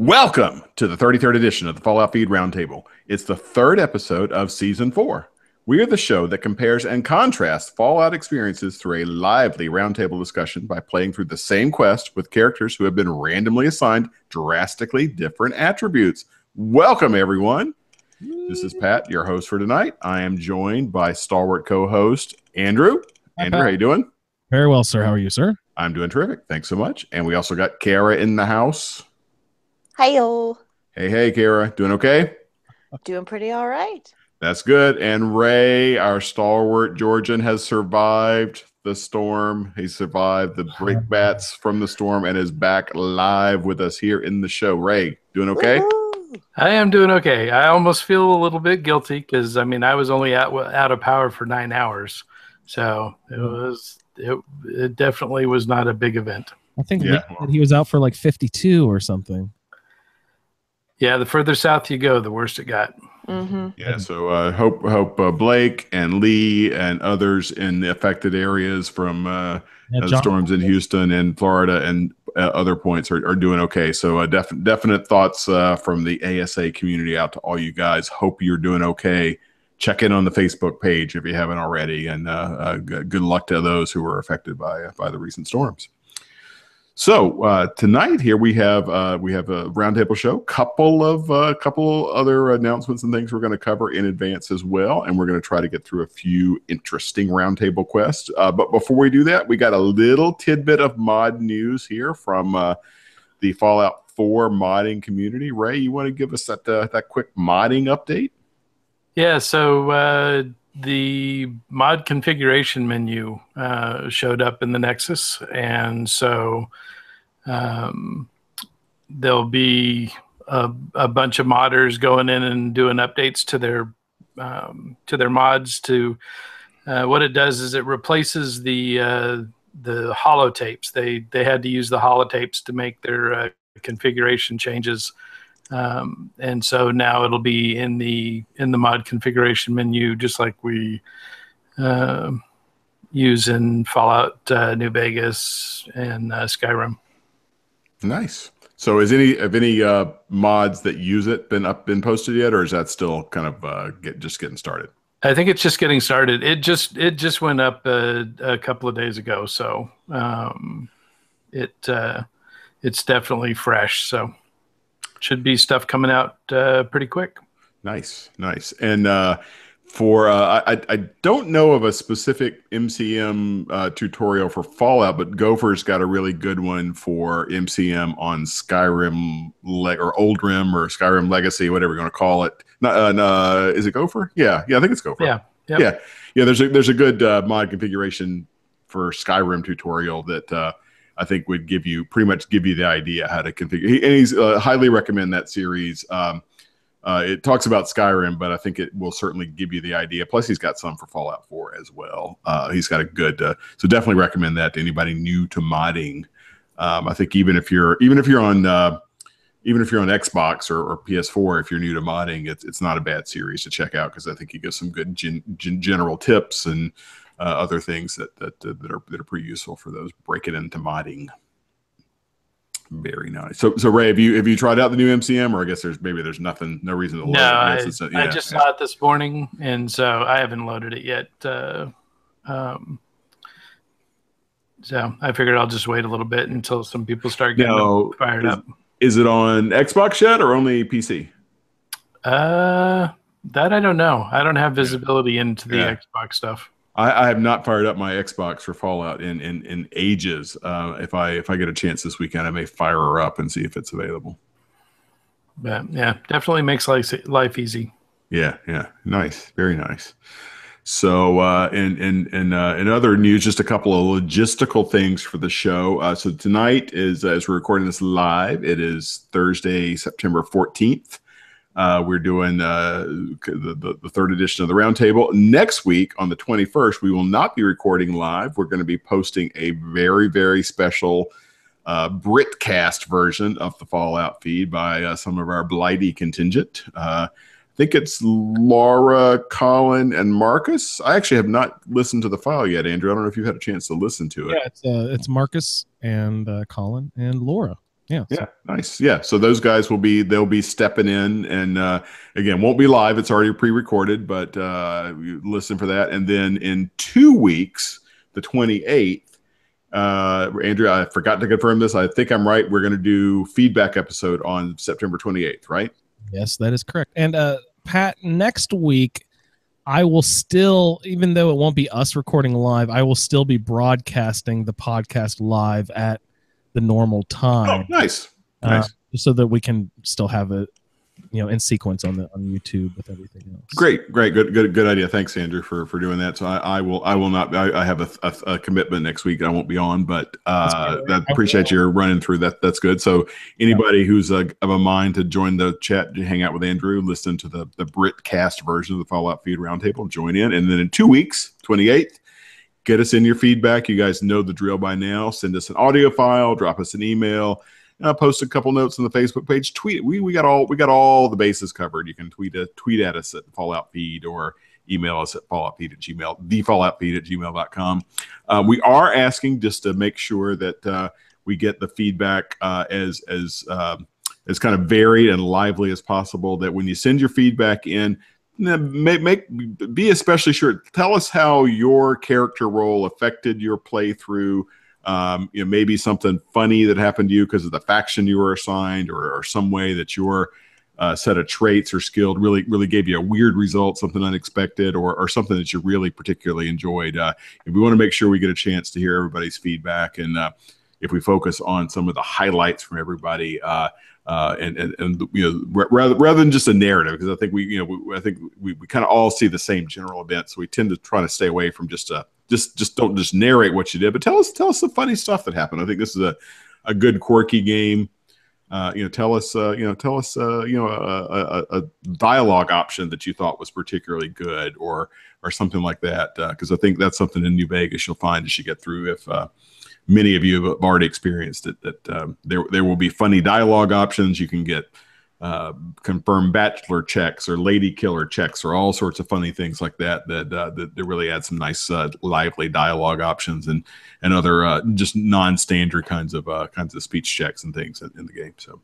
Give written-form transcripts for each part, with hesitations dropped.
Welcome to the 33rd edition of the Fallout Feed Roundtable. It's the third episode of Season 4. We are the show that compares and contrasts Fallout experiences through a lively roundtable discussion by playing through the same quest with characters who have been randomly assigned drastically different attributes. Welcome, everyone. This is Pat, your host for tonight. I am joined by stalwart co-host Andrew. Hi, Andrew, Pat. how you doing? Very well, sir. How are you, sir? I'm doing terrific. Thanks so much. And we also got Kara in the house. Hi-yo. Hey, Kara. Doing okay? Doing pretty all right. That's good. And Ray, our stalwart Georgian, has survived the storm. He survived the brickbats from the storm and is back live with us here in the show. Ray, doing okay? Woo-hoo. I am doing okay. I almost feel a little bit guilty because, I mean, I was only out of power for 9 hours. So it definitely was not a big event. I think Lee said he was out for like 52 or something. Yeah, the further south you go, the worse it got. Mm-hmm. Yeah, so hope Blake and Lee and others in the affected areas from the storms in Houston and Florida and other points are doing okay. So definite thoughts from the ASA community out to all you guys. Hope you're doing okay. Check in on the Facebook page if you haven't already, and good luck to those who were affected by the recent storms. So tonight here we have a roundtable show, couple other announcements and things we're going to cover in advance as well, and we're going to try to get through a few interesting roundtable quests. But before we do that, we got a little tidbit of mod news here from the Fallout 4 modding community. Ray, you want to give us that quick modding update? Yeah, so the mod configuration menu showed up in the Nexus, and so there'll be a bunch of modders going in and doing updates to their mods. To what it does is it replaces the holotapes. They had to use the holotapes to make their configuration changes. And so now it'll be in the mod configuration menu, just like we use in Fallout New Vegas and Skyrim. Nice. So have any mods that use it been posted yet, or is that still kind of just getting started? I think it's just getting started. It just went up a couple of days ago, so it's definitely fresh. So should be stuff coming out pretty quick. Nice. And for I don't know of a specific MCM tutorial for Fallout, but Gopher's got a really good one for MCM on Skyrim or Old Rim or Skyrim Legacy, whatever you're going to call it. Is it Gopher? Yeah, I think it's Gopher. Yeah. Yep. Yeah. There's a good mod configuration for Skyrim tutorial that I think would pretty much give you the idea how to configure. And he's highly recommend that series. It talks about Skyrim, but I think it will certainly give you the idea. Plus, he's got some for Fallout 4 as well. He's got a good, so definitely recommend that to anybody new to modding. I think even if you're on Xbox or PS4, if you're new to modding, it's not a bad series to check out, because I think he gives some good general tips and other things that are pretty useful for those breaking into modding. Very nice. So Ray, have you tried out the new MCM, or I guess there's no reason to load it? No, I just saw it this morning, and so I haven't loaded it yet. So I figured I'll just wait a little bit until some people start getting fired up. Is it on Xbox yet, or only PC? That I don't know. I don't have visibility into the Xbox stuff. I have not fired up my Xbox for Fallout in ages. If I get a chance this weekend, I may fire her up and see if it's available. But yeah, definitely makes life easy. Yeah, nice, very nice. So in other news, just a couple of logistical things for the show. So tonight is, as we're recording this live, it is Thursday, September 14th. We're doing the third edition of the Roundtable. Next week, on the 21st, we will not be recording live. We're going to be posting a very, very special Britcast version of the Fallout feed by some of our Blighty contingent. I think it's Laura, Colin, and Marcus. I actually have not listened to the file yet, Andrew. I don't know if you've had a chance to listen to it. Yeah, it's Marcus and Colin and Laura. Yeah. Yeah. Nice. Yeah. So those guys they'll be stepping in, and again, won't be live. It's already pre-recorded, but you listen for that. And then in 2 weeks, the 28th, Andrew, I forgot to confirm this. I think I'm right. We're going to do feedback episode on September 28th, right? Yes, that is correct. And Pat, next week, I will still, even though it won't be us recording live, I will still be broadcasting the podcast live at the normal time. Oh, nice. Nice. So that we can still have it, in sequence on YouTube with everything else. Great, good idea. Thanks, Andrew, for doing that. So I will not. I have a commitment next week. I won't be on, but I appreciate you running through that. That's good. So anybody who's of a mind to join the chat, to hang out with Andrew, listen to the Britcast version of the Fallout Feed Roundtable, join in, and then in 2 weeks, 28th. Get us in your feedback. You guys know the drill by now. Send us an audio file. Drop us an email. Post a couple notes on the Facebook page. Tweet. We got all the bases covered. You can tweet at us at Fallout Feed, or email us at falloutfeed@gmail, thefalloutfeed@gmail.com. We are asking just to make sure that we get the feedback as kind of varied and lively as possible. That when you send your feedback in, be especially sure. Tell us how your character role affected your playthrough. Maybe something funny that happened to you because of the faction you were assigned, or some way that your set of traits or skilled really gave you a weird result, something unexpected, or something that you really particularly enjoyed. We want to make sure we get a chance to hear everybody's feedback, and if we focus on some of the highlights from everybody, and rather than just a narrative, because I think we kind of all see the same general event, so we tend to try to stay away from just don't just narrate what you did, but tell us the funny stuff that happened. I think this is a good quirky game. Tell us a dialogue option that you thought was particularly good, or something like that, because I think that's something in New Vegas you'll find as you get through. If many of you have already experienced it, that there will be funny dialogue options. You can get confirmed bachelor checks or lady killer checks, or all sorts of funny things like that really add some nice lively dialogue options, and other just non-standard kinds of speech checks and things in the game. So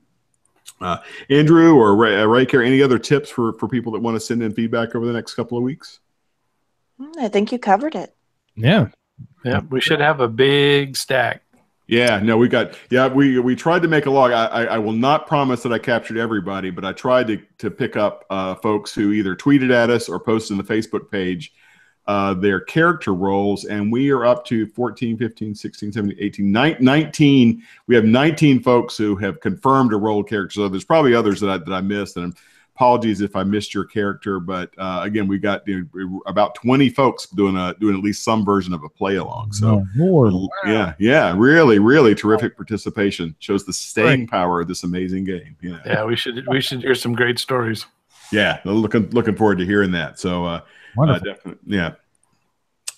Andrew or Ray, any other tips for people that want to send in feedback over the next couple of weeks? I think you covered it. Yeah, we should have a big stack. Yeah, no, we tried to make a log. I will not promise that I captured everybody, but I tried to pick up folks who either tweeted at us or posted in the Facebook page their character roles, and we are up to 14, 15, 16, 17, 18, 19. We have 19 folks who have confirmed a role character. So there's probably others that I missed, and apologies if I missed your character, but again, we got about 20 folks doing at least some version of a play along. So yeah, really terrific participation. Shows the staying power of this amazing game. Yeah, we should hear some great stories. Yeah, looking forward to hearing that. So definitely, yeah.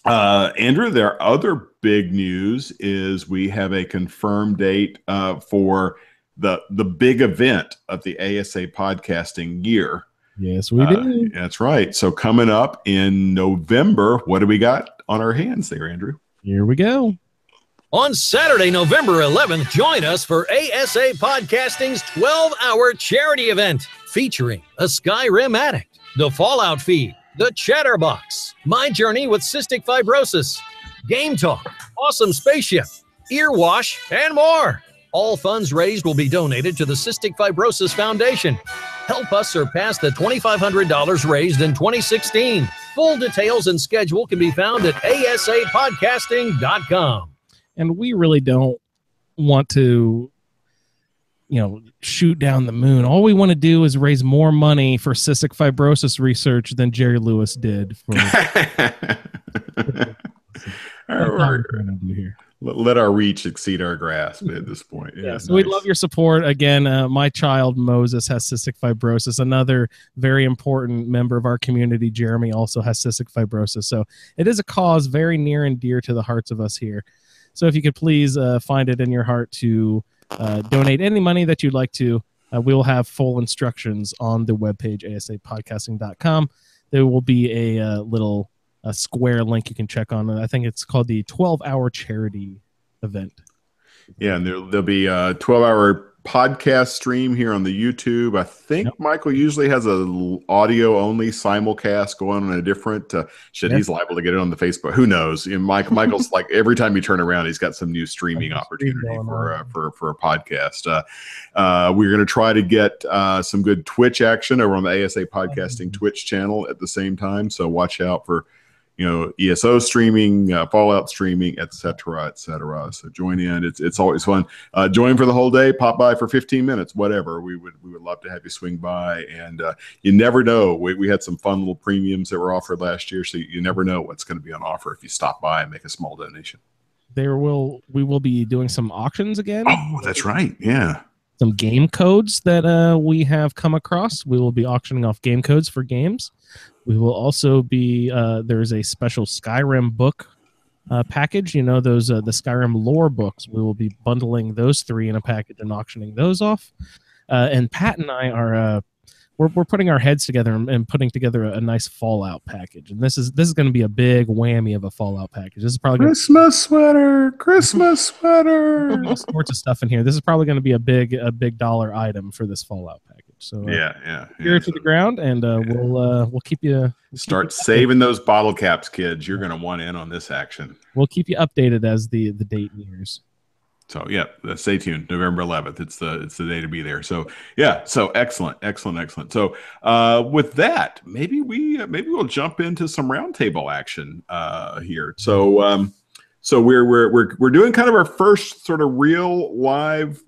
Andrew, their other big news is we have a confirmed date for the big event of the ASA podcasting year. Yes, we do. That's right. So coming up in November, what do we got on our hands there, Andrew? Here we go. On Saturday, November 11th, join us for ASA Podcasting's 12-hour charity event featuring a Skyrim addict, the Fallout Feed, the Chatterbox, My Journey with Cystic Fibrosis, Game Talk, Awesome Spaceship, Earwash, and more. All funds raised will be donated to the Cystic Fibrosis Foundation. Help us surpass the $2,500 raised in 2016. Full details and schedule can be found at ASAPodcasting.com. And we really don't want to, shoot down the moon. All we want to do is raise more money for cystic fibrosis research than Jerry Lewis did. Let our reach exceed our grasp at this point. Yeah, so we'd love your support. Again, my child Moses has cystic fibrosis. Another very important member of our community, Jeremy, also has cystic fibrosis. So it is a cause very near and dear to the hearts of us here. So if you could please find it in your heart to donate any money that you'd like to, we will have full instructions on the webpage, asapodcasting.com. There will be a little square link you can check on. I think it's called the 12-hour charity event. Yeah, and there'll be 12-hour podcast stream here on the YouTube. I think Michael usually has a audio only simulcast going on a different he's liable to get it on the Facebook. Who knows? Michael's like every time you turn around, he's got some new streaming opportunity for a podcast. We're going to try to get some good Twitch action over on the ASA Podcasting Twitch channel at the same time. So watch out for ESO streaming, Fallout streaming, etc. So join in. It's always fun. Join for the whole day. Pop by for 15 minutes, whatever. We would love to have you swing by. And you never know. We had some fun little premiums that were offered last year, so you never know what's going to be on offer if you stop by and make a small donation. We will be doing some auctions again. Oh, that's right. Yeah. Some game codes that we have come across. We will be auctioning off game codes for games. We will also be there's a special Skyrim book package. Those the Skyrim lore books. We will be bundling those 3 in a package and auctioning those off. And Pat and I are we're putting our heads together and putting together a nice Fallout package. And this is going to be a big whammy of a Fallout package. This is probably Christmas sweater, all sorts of stuff in here. This is probably going to be a big dollar item for this Fallout package. So ear to the ground, and we'll keep you start saving those bottle caps, kids. You're going to want in on this action. We'll keep you updated as the date nears. So stay tuned. November 11th. It's the day to be there. So excellent. So with that, maybe we'll jump into some roundtable action here. So we're doing kind of our first sort of real live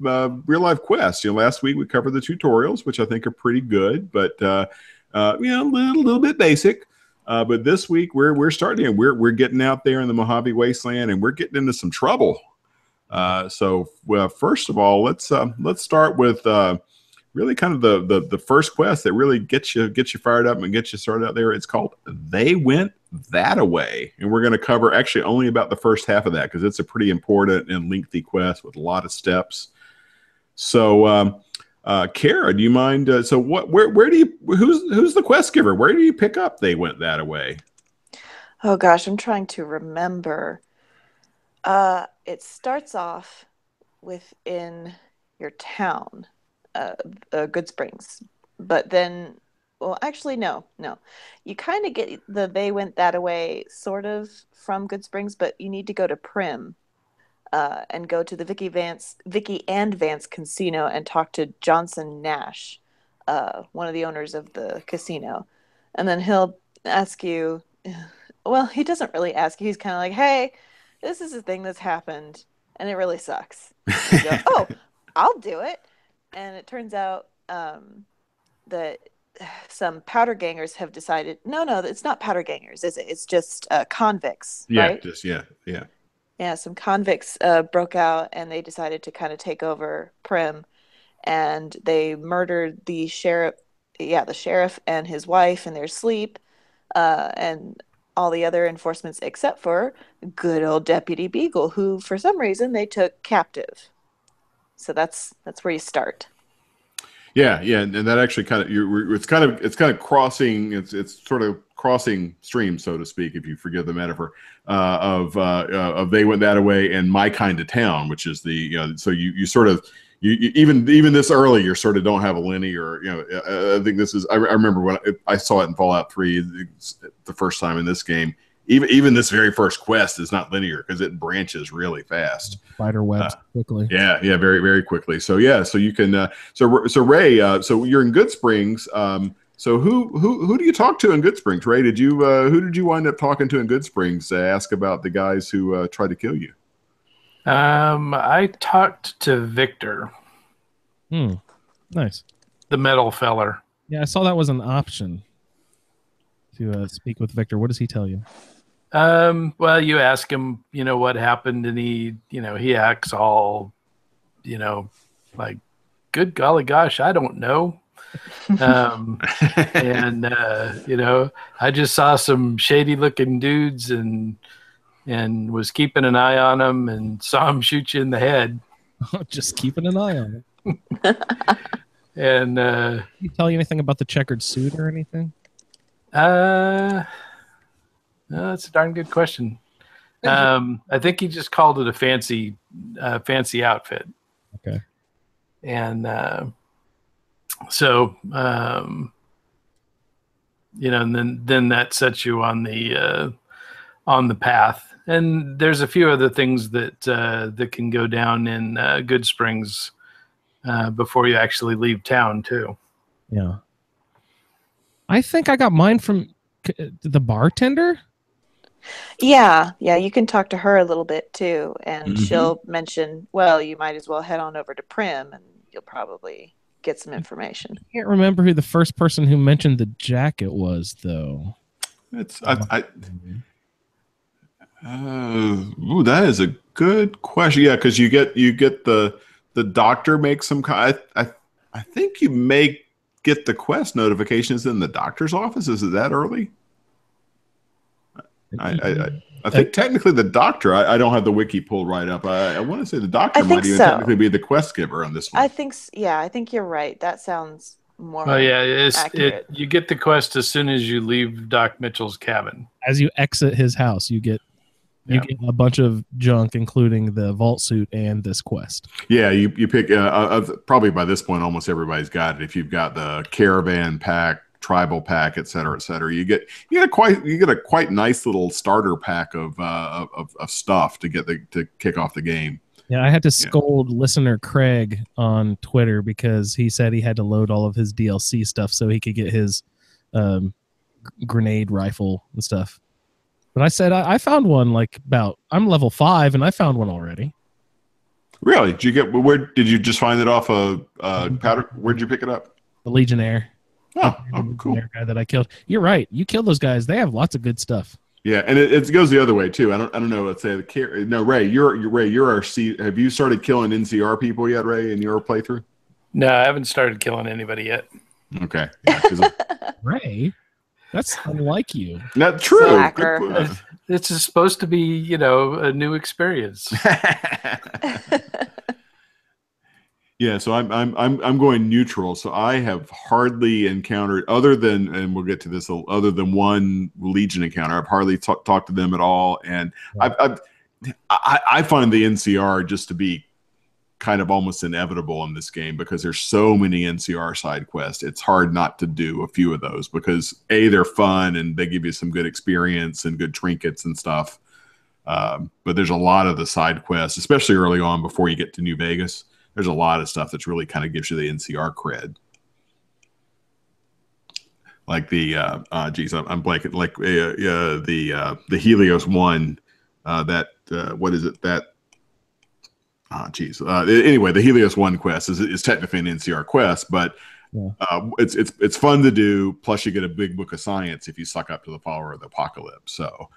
quest. Last week we covered the tutorials, which I think are pretty good, but a little bit basic. But this week we're starting. We're getting out there in the Mojave Wasteland, and we're getting into some trouble. So first of all, let's start with really kind of the first quest that really gets you fired up and gets you started out there. It's called They Went That-A-Way, and we're going to cover actually only about the first half of that because it's a pretty important and lengthy quest with a lot of steps. So, Kara, do you mind? Who's the quest giver? Where do you pick up They Went That-A-Way? Oh gosh, I'm trying to remember. It starts off within your town, Good Springs, but then, well, actually, no. You kind of get the They Went That-A-Way sort of from Good Springs, but you need to go to Prim and go to the Vicky and Vance Casino and talk to Johnson Nash, one of the owners of the casino. And then he'll ask you, well, he doesn't really ask you. He's kind of like, hey, this is a thing that's happened, and it really sucks. And you go, oh, I'll do it. And it turns out that some powder gangers have decided, no, it's not powder gangers, is it? It's just convicts, right? Yeah, some convicts broke out, and they decided to kind of take over Prim, and they murdered the sheriff and his wife in their sleep, and all the other enforcements except for good old Deputy Beagle, who for some reason they took captive. So that's where you start. Yeah, and that actually it's kind of crossing. It's sort of crossing streams, so to speak, if you forgive the metaphor, of They Went That-A-Way and My Kind of Town, which is the so you sort of even this early, you sort of don't have a linear. I think this is. I remember when I saw it in Fallout 3 the first time in this game. Even this very first quest is not linear because it branches really fast. Spider webs quickly. Yeah, very, very quickly. So so you can. So Ray. So you're in Good Springs. So who do you talk to in Good Springs, Ray? Who did you wind up talking to in Good Springs to ask about the guys who tried to kill you? I talked to Victor. Nice. The metal feller. Yeah, I saw that was an option to speak with Victor. What does he tell you? Well, you ask him, what happened, and he acts all, like, good golly gosh, I don't know. And I just saw some shady looking dudes and was keeping an eye on them and saw him shoot you in the head. Just keeping an eye on it. And did he tell you anything about the checkered suit or anything? No, that's a darn good question. I think he just called it a fancy outfit. Okay. And so and then that sets you on the path. And there's a few other things that can go down in Good Springs before you actually leave town too. Yeah. I think I got mine from the bartender. Yeah, you can talk to her a little bit too, and she'll mention, well, you might as well head on over to Prim, and you'll probably get some information. I can't remember who the first person who mentioned the jacket was, though. That is a good question. Yeah, because you get the doctor makes some. I think you may get the quest notifications in the doctor's office. Is it that early? I think technically the doctor. I don't have the wiki pulled right up. I want to say the doctor might even technically be the quest giver on this one. I think you're right. That sounds more. Oh yeah, you get the quest as soon as you leave Doc Mitchell's cabin. As you exit his house, you get a bunch of junk, including the vault suit and this quest. Yeah, you pick. Probably by this point, almost everybody's got it. If you've got the caravan pack, tribal pack, et cetera, you get a quite nice little starter pack of stuff to kick off the game. Yeah, I had to scold listener Craig on Twitter because he said he had to load all of his DLC stuff so he could get his grenade rifle and stuff. But I said I found one I'm level 5 and I found one already. Really? Where did you just find it off of powder? Where'd you pick it up? The Legionnaire. Oh, cool. Guy that I killed. You're right. You kill those guys. They have lots of good stuff. Yeah, and it goes the other way too. I don't know. Let's say Ray. You're our C. Have you started killing NCR people yet, Ray, in your playthrough? No, I haven't started killing anybody yet. Okay. Yeah, Ray, that's unlike you. Not true. It's supposed to be, a new experience. Yeah, so I'm going neutral. So I have hardly encountered, other than we'll get to this, other than one Legion encounter, I've hardly talked to them at all. And I find the NCR just to be kind of almost inevitable in this game because there's so many NCR side quests. It's hard not to do a few of those because they're fun and they give you some good experience and good trinkets and stuff. But there's a lot of the side quests, especially early on before you get to New Vegas. There's a lot of stuff that's really kind of gives you the NCR cred. Like the I'm blanking. Like the Helios one. What is it? Anyway, the Helios 1 quest is technically an NCR quest, but it's fun to do. Plus, you get a big book of science if you suck up to the follower of the apocalypse. So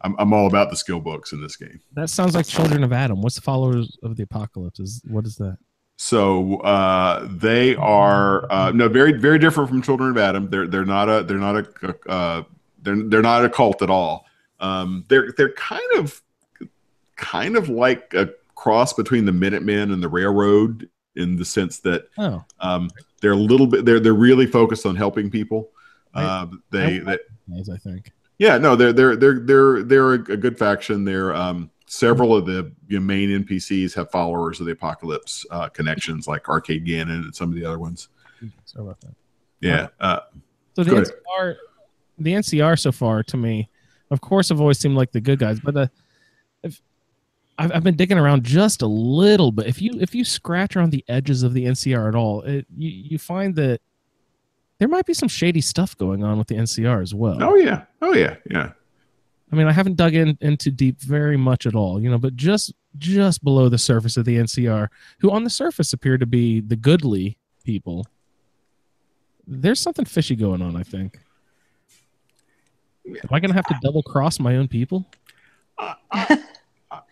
I'm all about the skill books in this game. That sounds like Children of Adam. What's the followers of the apocalypse? What is that? So they are very very different from Children of Adam. They're not a cult at all. They're kind of like a cross between the Minutemen and the Railroad in the sense that they're a little bit they're really focused on helping people. I think. Yeah, no, they're a good faction. They're several of the main NPCs have followers of the apocalypse connections, like Arcade Gannon and some of the other ones. Sorry about that. Yeah. So the NCR so far to me, of course, have always seemed like the good guys, but I've been digging around just a little bit. If you scratch around the edges of the NCR at all, you find that there might be some shady stuff going on with the NCR as well. Oh yeah. I mean, I haven't dug into deep very much at all, but just below the surface of the NCR, who on the surface appear to be the goodly people, there's something fishy going on, I think. Am I going to have to double cross my own people?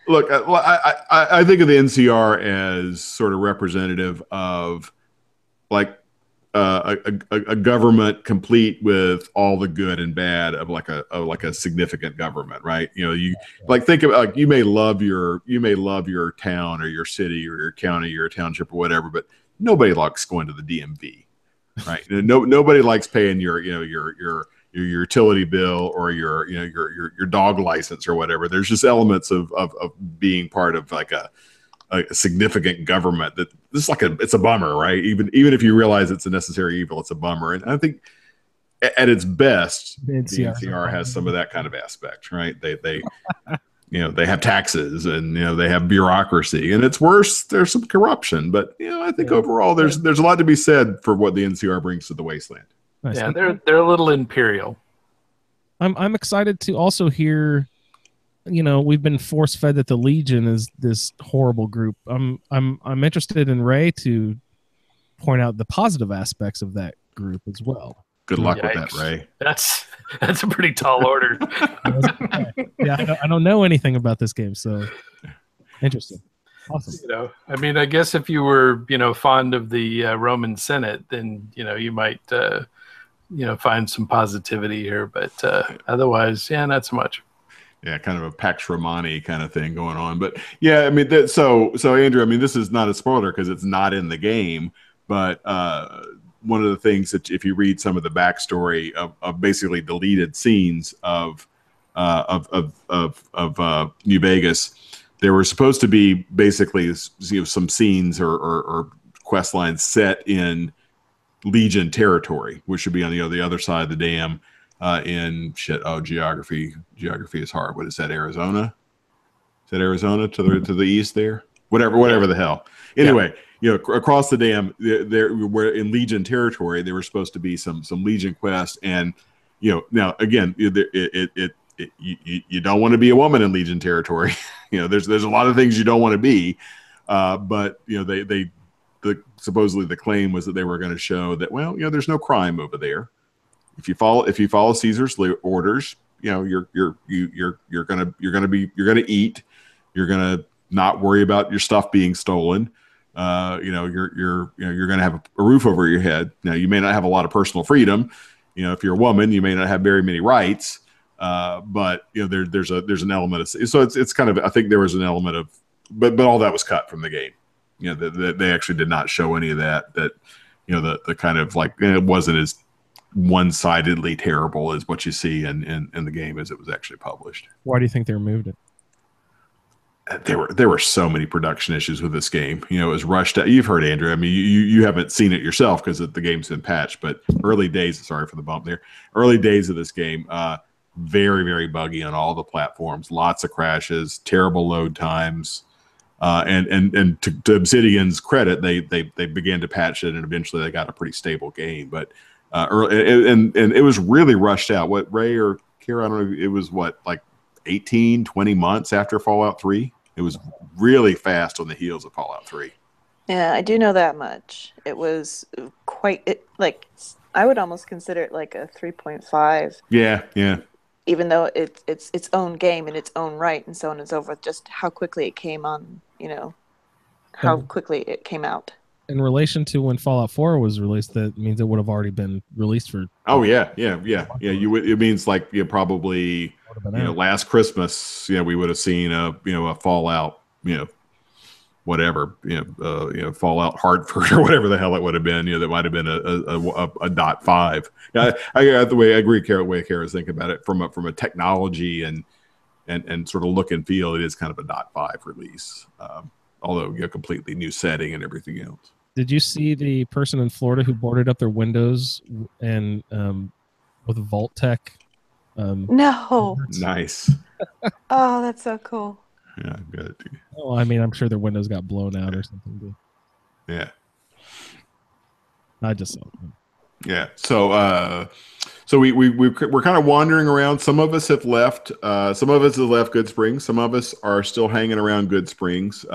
Look, I think of the NCR as sort of representative of like a government complete with all the good and bad of like a significant government, right? You like think of like you may love your town or your city or your county or your township or whatever, but nobody likes going to the DMV, right? Nobody likes paying your utility bill or your dog license or whatever. There's just elements of being part of like a a significant government. That this is it's a bummer, right? Even if you realize it's a necessary evil, it's a bummer. And I think at its best, the NCR has some of that kind of aspect, right? They they have taxes and they have bureaucracy, and it's worse. There's some corruption, but I think overall there's a lot to be said for what the NCR brings to the wasteland. Nice. Yeah, they're a little imperial. I'm excited to also hear. We've been force fed that the Legion is this horrible group. I'm interested in Ray to point out the positive aspects of that group as well. Good luck with that, Ray. That's a pretty tall order. Yeah, I don't know anything about this game, so interesting. Awesome. I guess if you were, fond of the Roman Senate, then you might, find some positivity here, but otherwise, not so much. Yeah, kind of a Pax Romani kind of thing going on, but yeah, so Andrew, this is not a spoiler because it's not in the game, but one of the things that if you read some of the backstory of basically deleted scenes of New Vegas, there were supposed to be basically some scenes or quest lines set in Legion territory, which should be on the other side of the dam. Geography is hard. What is that? Arizona? Is that Arizona to the east there? Whatever the hell. Anyway. Yeah. Across the dam, there were in Legion territory. There were supposed to be some Legion quests, and now again, you don't want to be a woman in Legion territory. There's a lot of things you don't want to be, but supposedly the claim was that they were going to show that there's no crime over there. If you follow Caesar's orders, you're gonna eat. You're gonna not worry about your stuff being stolen. You're gonna have a roof over your head. Now you may not have a lot of personal freedom. If you're a woman, you may not have very many rights. But there's an element of, so it's kind of, I think there was an element of, but all that was cut from the game. They actually did not show any of that. That the kind of it wasn't as one-sidedly terrible as what you see in the game as it was actually published. Why do you think they removed it? There were so many production issues with this game. It was rushed out. You've heard, Andrew. You haven't seen it yourself because the game's been patched. But early days, sorry for the bump there. Early days of this game, very, very buggy on all the platforms. Lots of crashes, terrible load times. And to Obsidian's credit, they began to patch it, and eventually they got a pretty stable game. But early, and it was really rushed out. What, Ray or Kara, I don't know. It was 18, 20 months after Fallout 3. It was really fast on the heels of Fallout 3. Yeah, I do know that much. It was I would almost consider it like a 3.5. Yeah. Even though it's its own game in its own right and so on and so forth, just how quickly it came on, how quickly it came out. In relation to when Fallout 4 was released, that means it would have already been released for. Oh yeah. It means probably last Christmas, we would have seen a Fallout, whatever, Fallout Hartford or whatever the hell it would have been, that might have been a .5. Yeah, I agree, the way Kara's thinking about it from a technology and sort of look and feel, it is kind of a .5 release, although completely new setting and everything else. Did you see the person in Florida who boarded up their windows and with a Vault Tech? No. Nice. Oh, that's so cool. Yeah, good. Oh, I'm sure their windows got blown out or something. Yeah. I just saw them. Yeah. So we're kind of wandering around. Some of us have left. Some of us have left Good Springs. Some of us are still hanging around Good Springs.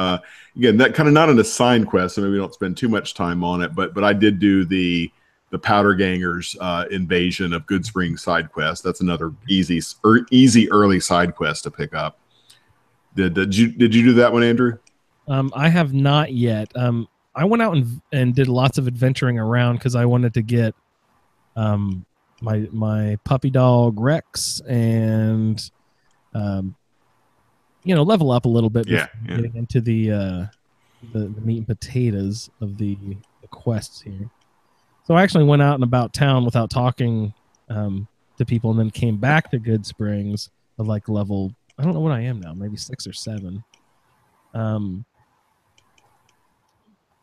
Again, that kind of not an assigned quest, so maybe we don't spend too much time on it. But I did do the Powder Gangers invasion of Good Springs side quest. That's another easy early side quest to pick up. Did you do that one, Andrew? I have not yet. I went out and did lots of adventuring around because I wanted to get my puppy dog Rex and level up a little bit. Yeah. Getting into the meat and potatoes of the quests here. So I actually went out and about town without talking to people, and then came back to Good Springs at level. I don't know what I am now, maybe 6 or 7.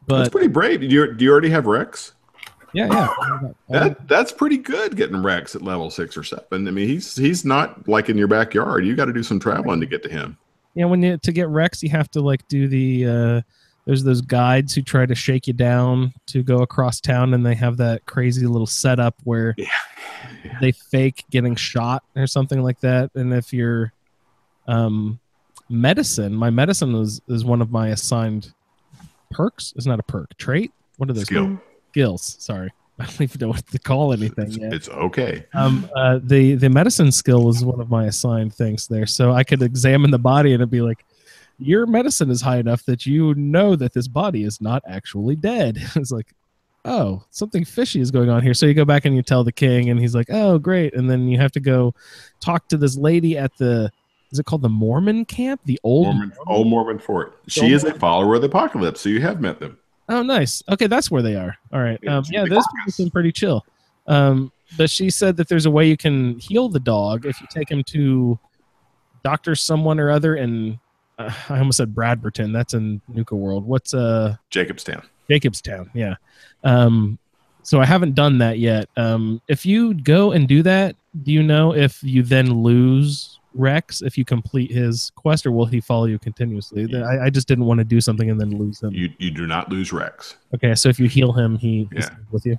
But that's pretty brave. Do you already have Rex? Yeah. That's pretty good getting Rex at level 6 or 7. I mean, he's not like in your backyard. You got to do some traveling to get to him. Yeah, to get Rex, you have to like do the there's those guides who try to shake you down to go across town, and they have that crazy little setup where they fake getting shot or something like that. And if you're medicine, my medicine is one of my assigned perks. It's not a perk. Trait? What are those? Skills. Sorry. I don't even know what to call anything yet. It's okay. The medicine skill is one of my assigned things there. So I could examine the body and it'd be like, your medicine is high enough that you know that this body is not actually dead. It's like, oh, something fishy is going on here. So you go back and you tell the king, and he's like, oh, great. And then you have to go talk to this lady at is it called the Mormon camp? The old Mormon fort. She is a follower of the apocalypse, so you have met them. Oh, nice. Okay, that's where they are. All right. Those people seem pretty chill. But she said that there's a way you can heal the dog if you take him to Dr. someone or other in, I almost said Bradberton. That's in Nuka World. What's Jacobstown. Jacobstown, yeah. So I haven't done that yet. If you go and do that, do you know if you then lose Rex if you complete his quest, or will he follow you continuously? I just didn't want to do something and then lose him. You do not lose Rex. Okay, so if you heal him, he is with you.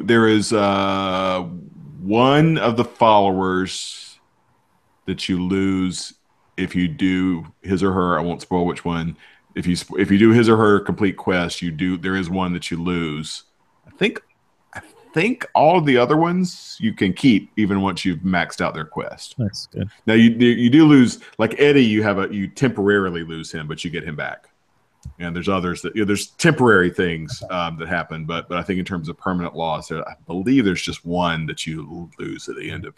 There is one of the followers that you lose if you do his or her. I won't spoil which one. If you do his or her complete quest, there is one that you lose. I think all of the other ones you can keep even once you've maxed out their quest. That's good. Now you do lose, like Eddie. You temporarily lose him, but you get him back. And there's others that there's temporary things that happen, but I think in terms of permanent loss, I believe there's just one that you lose at the end of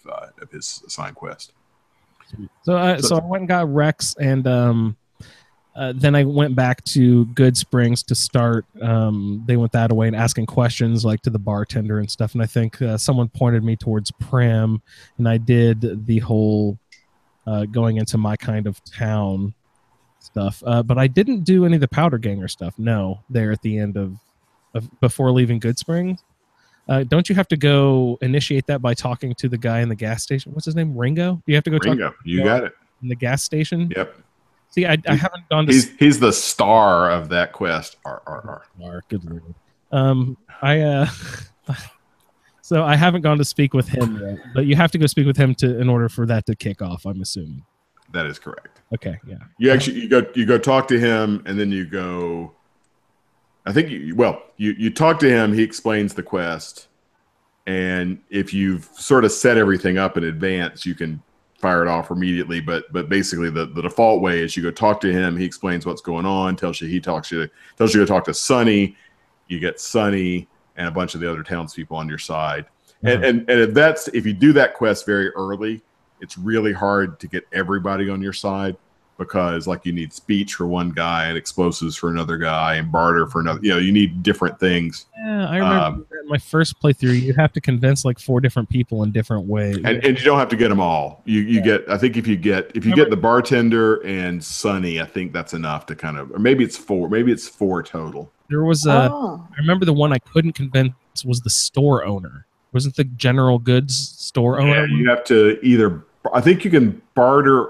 his assigned quest. So I went and got Rex, and then I went back to Good Springs to start. They went that away and asking questions like to the bartender and stuff. And I think someone pointed me towards Pram, and I did the whole going into my kind of town stuff. But I didn't do any of the Powder Ganger stuff. No, there at the end of before leaving Good Springs. Don't you have to go initiate that by talking to the guy in the gas station? What's his name? Ringo? Do you have to go Ringo, talk? You got it. In the gas station? Yep. See, I haven't gone to... He's the star of that quest. Good Lord. So I haven't gone to speak with him yet, but you have to go speak with him in order for that to kick off, I'm assuming. That is correct. Okay, yeah. You go talk to him, and then you go... I think you talk to him, he explains the quest, and if you've sort of set everything up in advance, you can fire it off immediately, but basically the default way is you go talk to him, he explains what's going on, tells you to go talk to Sonny, you get Sonny and a bunch of the other townspeople on your side. And if you do that quest very early, it's really hard to get everybody on your side, because like you need speech for one guy and explosives for another guy and barter for another. You need different things. Yeah, I remember in my first playthrough, you have to convince like 4 different people in different ways. And you don't have to get them all. You get, I think if you get the bartender and Sonny, I think that's enough to kind of, or maybe it's 4. Maybe it's 4 total. There was I remember the one I couldn't convince was the store owner. Wasn't the general goods store owner? Yeah, you have to either. I think you can barter.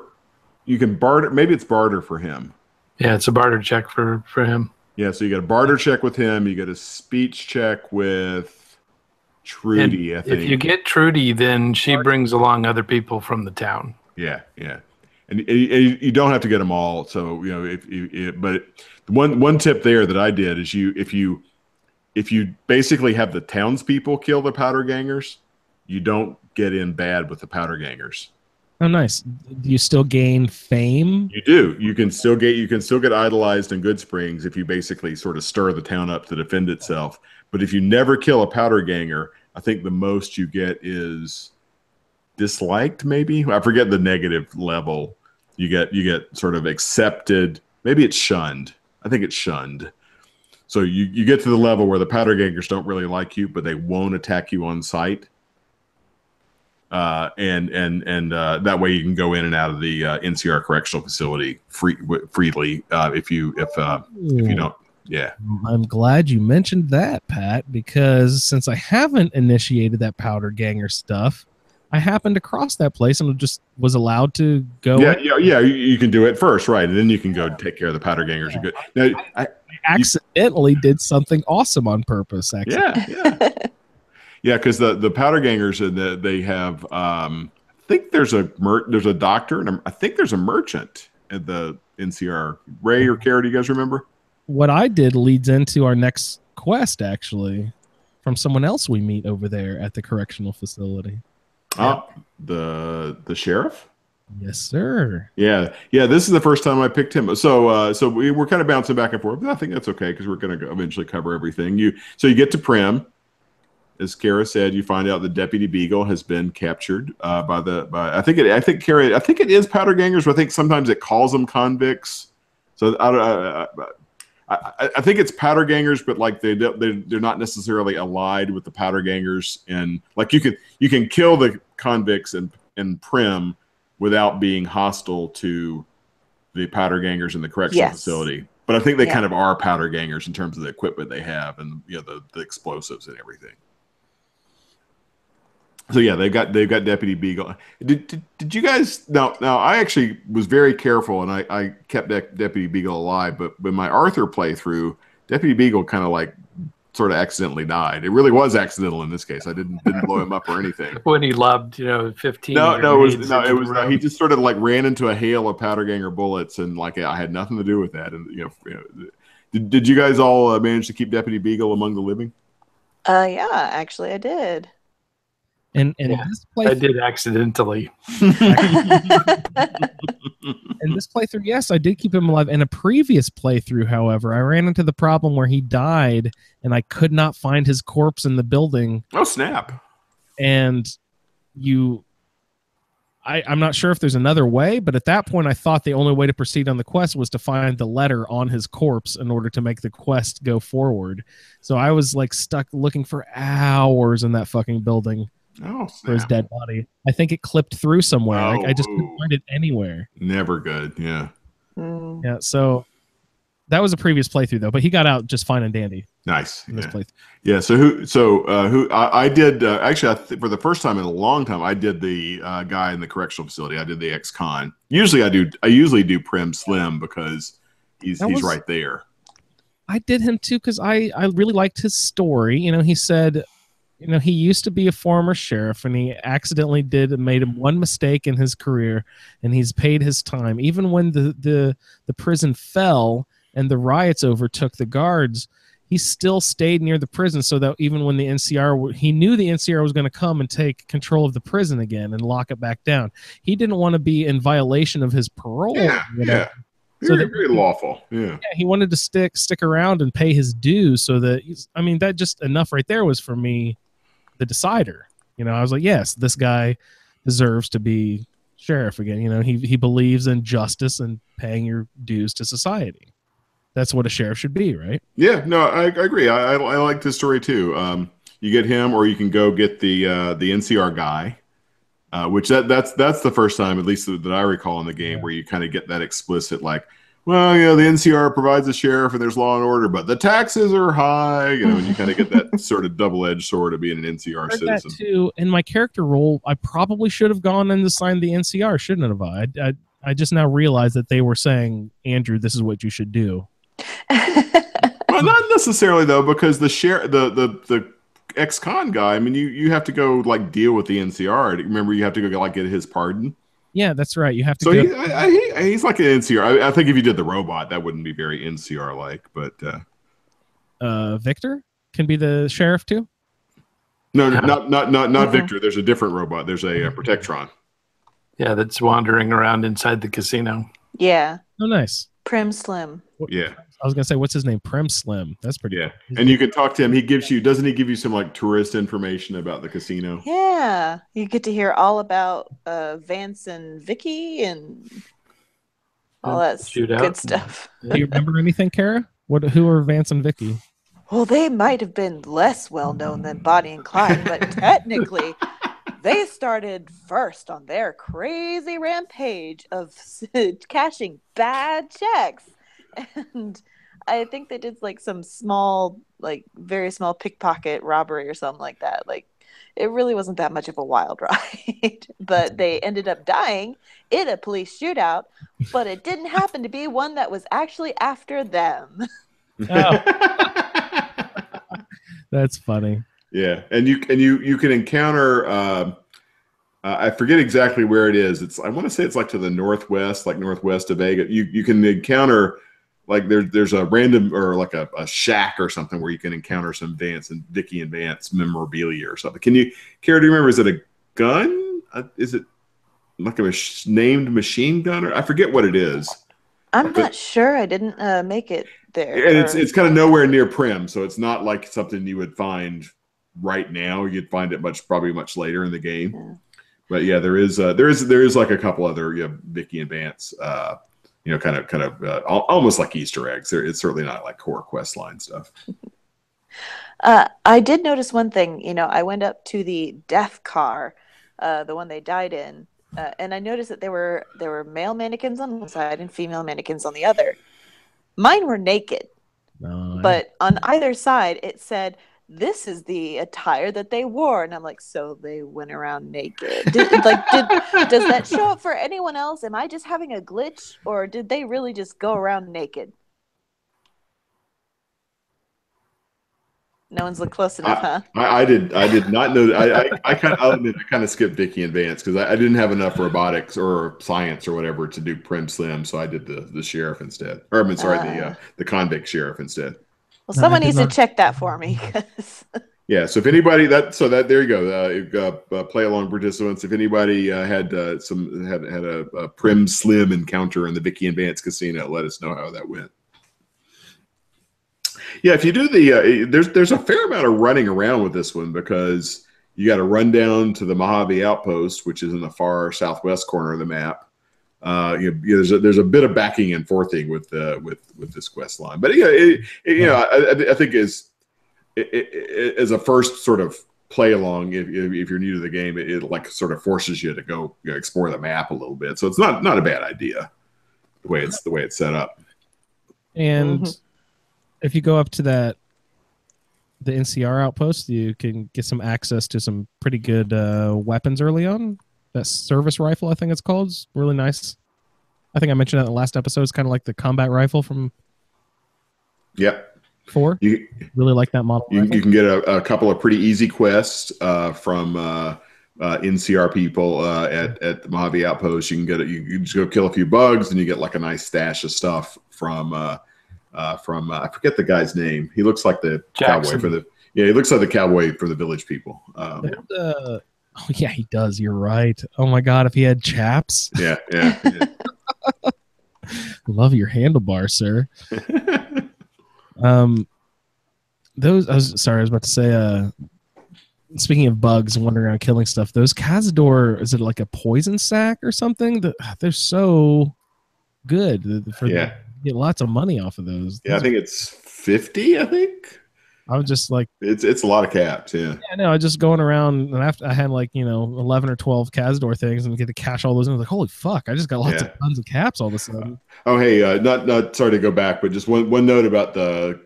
Maybe it's barter for him. Yeah, it's a barter check for him. Yeah, so you got a barter check with him. You got a speech check with Trudy, and I think. If you get Trudy, then she brings along other people from the town. Yeah. And you don't have to get them all. So, but one tip there that I did is if you basically have the townspeople kill the Powder Gangers, you don't get in bad with the Powder Gangers. Oh, nice. Do you still gain fame? You do. You can still get idolized in Good Springs if you basically sort of stir the town up to defend itself. But if you never kill a Powder Ganger, I think the most you get is disliked, maybe. I forget the negative level. You get sort of accepted. Maybe it's shunned. I think it's shunned. So you get to the level where the Powder Gangers don't really like you, but they won't attack you on sight. And that way you can go in and out of the NCR correctional facility freely if you don't. Yeah. I'm glad you mentioned that, Pat, because since I haven't initiated that powder ganger stuff, I happened to cross that place and just was allowed to go. Yeah. You can do it first, right? And then you can go take care of the powder gangers. You're good. Now, I accidentally did something awesome on purpose. Actually. Yeah, because the powder gangers they have. I think there's a doctor, and I think there's a merchant at the NCR. Ray or Kara, do you guys remember? What I did leads into our next quest, actually, from someone else we meet over there at the correctional facility. The sheriff. Yes, sir. Yeah. This is the first time I picked him. So we were kind of bouncing back and forth, but I think that's okay because we're going to eventually cover everything. You get to Prim. As Kara said, you find out the Deputy Beagle has been captured by I think it is powder gangers, but I think sometimes it calls them convicts. So I think it's powder gangers, but like they're not necessarily allied with the powder gangers, and like you can kill the convicts in Prim without being hostile to the powder gangers in the correctional facility. But I think they kind of are powder gangers in terms of the equipment they have and the explosives and everything. So yeah, they've got Deputy Beagle. Did you guys now? I actually was very careful and I kept Deputy Beagle alive. But with my Arthur playthrough, Deputy Beagle kind of like sort of accidentally died. It really was accidental in this case. I didn't blow him up or anything. When he lobbed 15. No, it was he just sort of like ran into a hail of powder ganger bullets and like I had nothing to do with that. And did you guys all manage to keep Deputy Beagle among the living? Yeah, actually I did. And this playthrough, I did accidentally. In this playthrough, yes, I did keep him alive. In a previous playthrough, however, I ran into the problem where he died and I could not find his corpse in the building. Oh, snap. And I'm not sure if there's another way, but at that point I thought the only way to proceed on the quest was to find the letter on his corpse in order to make the quest go forward. So I was like stuck looking for hours in that fucking building. For his dead body. I think it clipped through somewhere. I just couldn't find it anywhere. Never good. Yeah. Yeah. So that was a previous playthrough though, but he got out just fine and dandy. Nice. In this playthrough. Yeah. So I did actually for the first time in a long time I did the guy in the correctional facility. I did the ex-con. Usually I do Prim Slim because he's right there. I did him too because I really liked his story. He said. He used to be a former sheriff and he accidentally made him one mistake in his career and he's paid his time. Even when the prison fell and the riots overtook the guards, he still stayed near the prison so that even when the NCR, he knew the NCR was going to come and take control of the prison again and lock it back down. He didn't want to be in violation of his parole. Yeah. Very lawful. Yeah. He wanted to stick around and pay his dues so that, that just enough right there was for me. The decider, I was like, yes, this guy deserves to be sheriff again. He believes in justice and paying your dues to society. That's what a sheriff should be, right? Yeah, no, I agree. I like this story too. You get him, or you can go get the NCR guy, which that's the first time, at least that I recall in the game, where you kind of get that explicit like. Well, the NCR provides a sheriff and there's law and order, but the taxes are high. And you kind of get that sort of double-edged sword of being an NCR citizen. That too. In my character role, I probably should have gone and assigned the NCR, shouldn't have I? I just now realized that they were saying, Andrew, this is what you should do. Well, not necessarily though, because the ex-con guy. You have to go like deal with the NCR. Remember, you have to go like get his pardon. Yeah, that's right. You have to. So he's like an NCR. I think if you did the robot, that wouldn't be very NCR-like. But Victor can be the sheriff too. No, not Victor. There's a different robot. There's a Protectron. Yeah, that's wandering around inside the casino. Yeah. Oh, nice. Prim Slim. Yeah. I was gonna say, what's his name? Prim Slim. That's pretty. Yeah, cool. And you can talk to him. Doesn't he give you some like tourist information about the casino? Yeah, you get to hear all about Vance and Vicky and all that good stuff. Do you remember anything, Kara? Who are Vance and Vicky? Well, they might have been less well known than Bonnie and Clyde, but technically, they started first on their crazy rampage of cashing bad checks. And I think they did like some small, like very small pickpocket robbery or something like that. Like it really wasn't that much of a wild ride, but they ended up dying in a police shootout. But it didn't happen to be one that was actually after them. Oh. That's funny. Yeah, and you can encounter. I forget exactly where it is. I want to say it's like to the northwest, like northwest of Vegas. You can encounter like there's a random or like a shack or something where you can encounter some Vance and Dickie and Vance memorabilia or something. Kara, do you remember? Is it a gun? Is it like a named machine gun? Or I forget what it is. I'm not sure. I didn't make it there. And it's kind of nowhere near Prim, so it's not like something you would find right now. You'd find it probably much later in the game. Yeah. But yeah, there is like a couple other Vicky and Vance, kind of almost like Easter eggs. It's certainly not like core quest line stuff. I did notice one thing. I went up to the death car, the one they died in, and I noticed that there were male mannequins on one side and female mannequins on the other. Mine were naked, but on either side it said, "This is the attire that they wore," and I'm like, so they went around naked. Does that show up for anyone else? Am I just having a glitch, or did they really just go around naked? No one's looked close enough, huh? I did not know. I'll admit I kind of skipped Vicky and Vance because I didn't have enough robotics or science or whatever to do Prim Slim, so I did the sheriff instead. Or I'm sorry, the convict sheriff instead. Well, someone needs to check that for me. Yeah, so if anybody there you go. Play along participants. If anybody had a Prim Slim encounter in the Vicky and Vance casino, let us know how that went. Yeah, if you do there's a fair amount of running around with this one because you got to run down to the Mojave Outpost, which is in the far southwest corner of the map. There's a bit of backing and forthing with this quest line, but I think as a first sort of play along, if you're new to the game, it like sort of forces you to go explore the map a little bit. So it's not a bad idea the way it's set up. And if you go up to the NCR outpost, you can get some access to some pretty good weapons early on. That service rifle, I think it's called, is really nice. I think I mentioned that in the last episode. It's kind of like the combat rifle from 4. You really like that model. You can get a couple of pretty easy quests from NCR people at the Mojave Outpost. You can get it. You just go kill a few bugs, and you get like a nice stash of stuff from I forget the guy's name. He looks like the Jackson. cowboy he looks like the cowboy for the Village People. Oh yeah, he does. You're right. Oh my God, if he had chaps. Yeah. Love your handlebar, sir. I was about to say, speaking of bugs and wandering around killing stuff, those Cazador, is it like a poison sack or something? They're so good. You get lots of money off of those. Yeah, I think it's 50, I think. I was just like, it's a lot of caps. Yeah, no, I just going around, and after I had 11 or 12 Cazador things, and get to cash all those, and I was like, holy fuck, I just got lots of tons of caps all of a sudden. Not sorry to go back, but just one note about the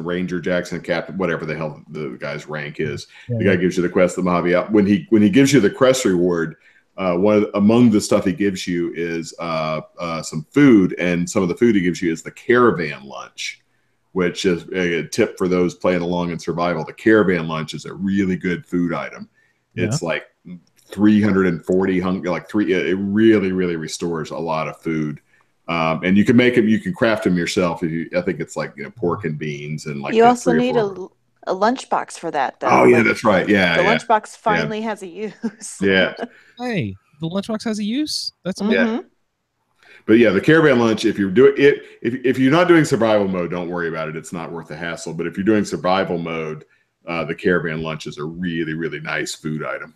Ranger Jackson Captain, whatever the hell the guy's rank is. The guy gives you the quest, the Mojave out. When he gives you the quest reward, among the stuff he gives you is some food, and some of the food he gives you is the caravan lunch, which is a tip for those playing along in survival. The caravan lunch is a really good food item. It's like 340 it really, really restores a lot of food. And you can make them, you can craft them yourself. I think it's like pork and beans and like. You also need a lunchbox for that, though. Oh yeah, that's right. Yeah, the lunchbox finally has a use. Yeah. Hey, the lunchbox has a use. That's yeah. But yeah, the caravan lunch. If you're doing it, if you're not doing survival mode, don't worry about it. It's not worth the hassle. But if you're doing survival mode, the caravan lunch is a really, really nice food item.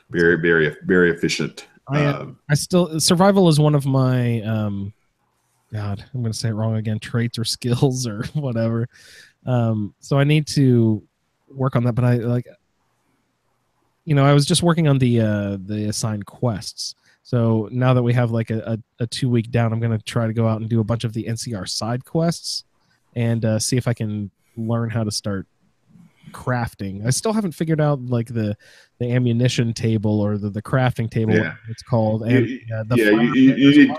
Very, very, very efficient. I still survival is one of my God, I'm going to say it wrong again. Traits or skills or whatever. So I need to work on that. But I was just working on the assigned quests. So now that we have like a 2-week down, I'm going to try to go out and do a bunch of the NCR side quests and see if I can learn how to start crafting. I still haven't figured out like the ammunition table or the crafting table, it's called. And you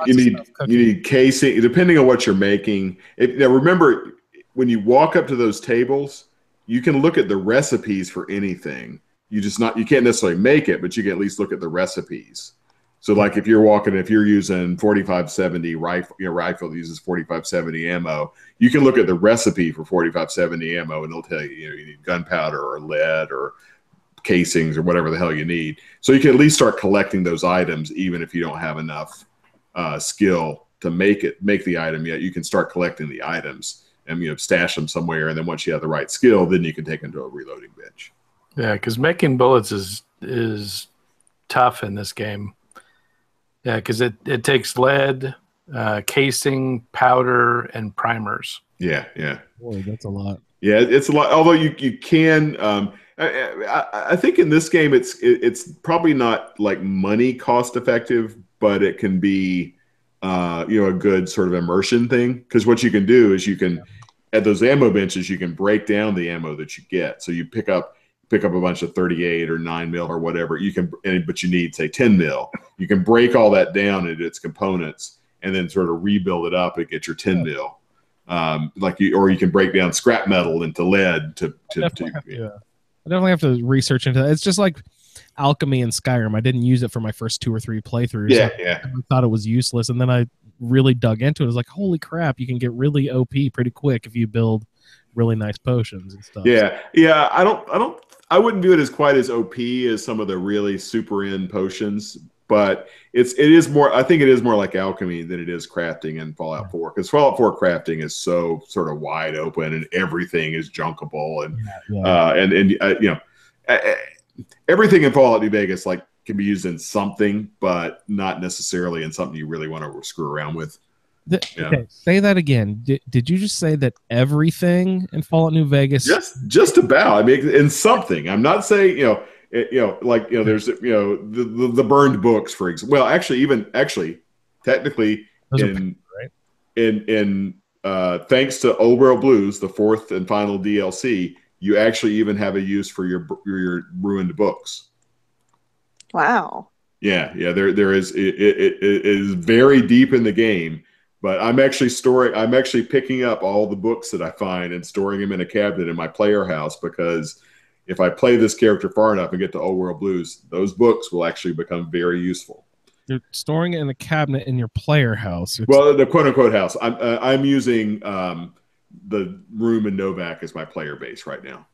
need casing, depending on what you're making. Now remember, when you walk up to those tables, you can look at the recipes for anything. You can't necessarily make it, but you can at least look at the recipes. So like if you're using 4570 rifle that uses 4570 ammo, you can look at the recipe for 4570 ammo and it'll tell you need gunpowder or lead or casings or whatever the hell you need. So you can at least start collecting those items, even if you don't have enough skill to make the item yet. You can start collecting the items and stash them somewhere, and then once you have the right skill, then you can take them to a reloading bench. Yeah, because making bullets is tough in this game. Yeah, because it takes lead, casing, powder, and primers. Yeah. Boy, that's a lot. Yeah, it's a lot. Although you can, I think in this game it's probably not like money cost effective, but it can be a good sort of immersion thing. Because what you can do is at those ammo benches, you can break down the ammo that you get. So you pick up a bunch of 38 or 9mm or whatever but you need, say, 10mm. You can break all that down into its components and then sort of rebuild it up and get your 10mm. Or you can break down scrap metal into lead I definitely have to research into that. It's just like alchemy in Skyrim. I didn't use it for my first 2 or 3 playthroughs. Yeah. I thought it was useless, and then I really dug into it. I was like, holy crap, you can get really OP pretty quick if you build really nice potions and stuff. Yeah. I wouldn't view it as quite as OP as some of the really super end potions, but it is more. I think it is more like alchemy than it is crafting in Fallout 4, because Fallout 4 crafting is so sort of wide open and everything is junkable and everything in Fallout New Vegas can be used in something, but not necessarily in something you really want to screw around with. Okay, say that again. Did you just say that everything in Fallout New Vegas? Just about. I mean, in something. I'm not saying there's the burned books, for example. Well, actually, technically, in thanks to Old World Blues, the 4th and final DLC, you actually even have a use for your ruined books. Wow. Yeah. There is. It is very deep in the game. But I'm actually picking up all the books that I find and storing them in a cabinet in my player house, because if I play this character far enough and get to Old World Blues, those books will actually become very useful. You're storing it in a cabinet in your player house. Well, the quote unquote house. I'm using the room in Novak as my player base right now.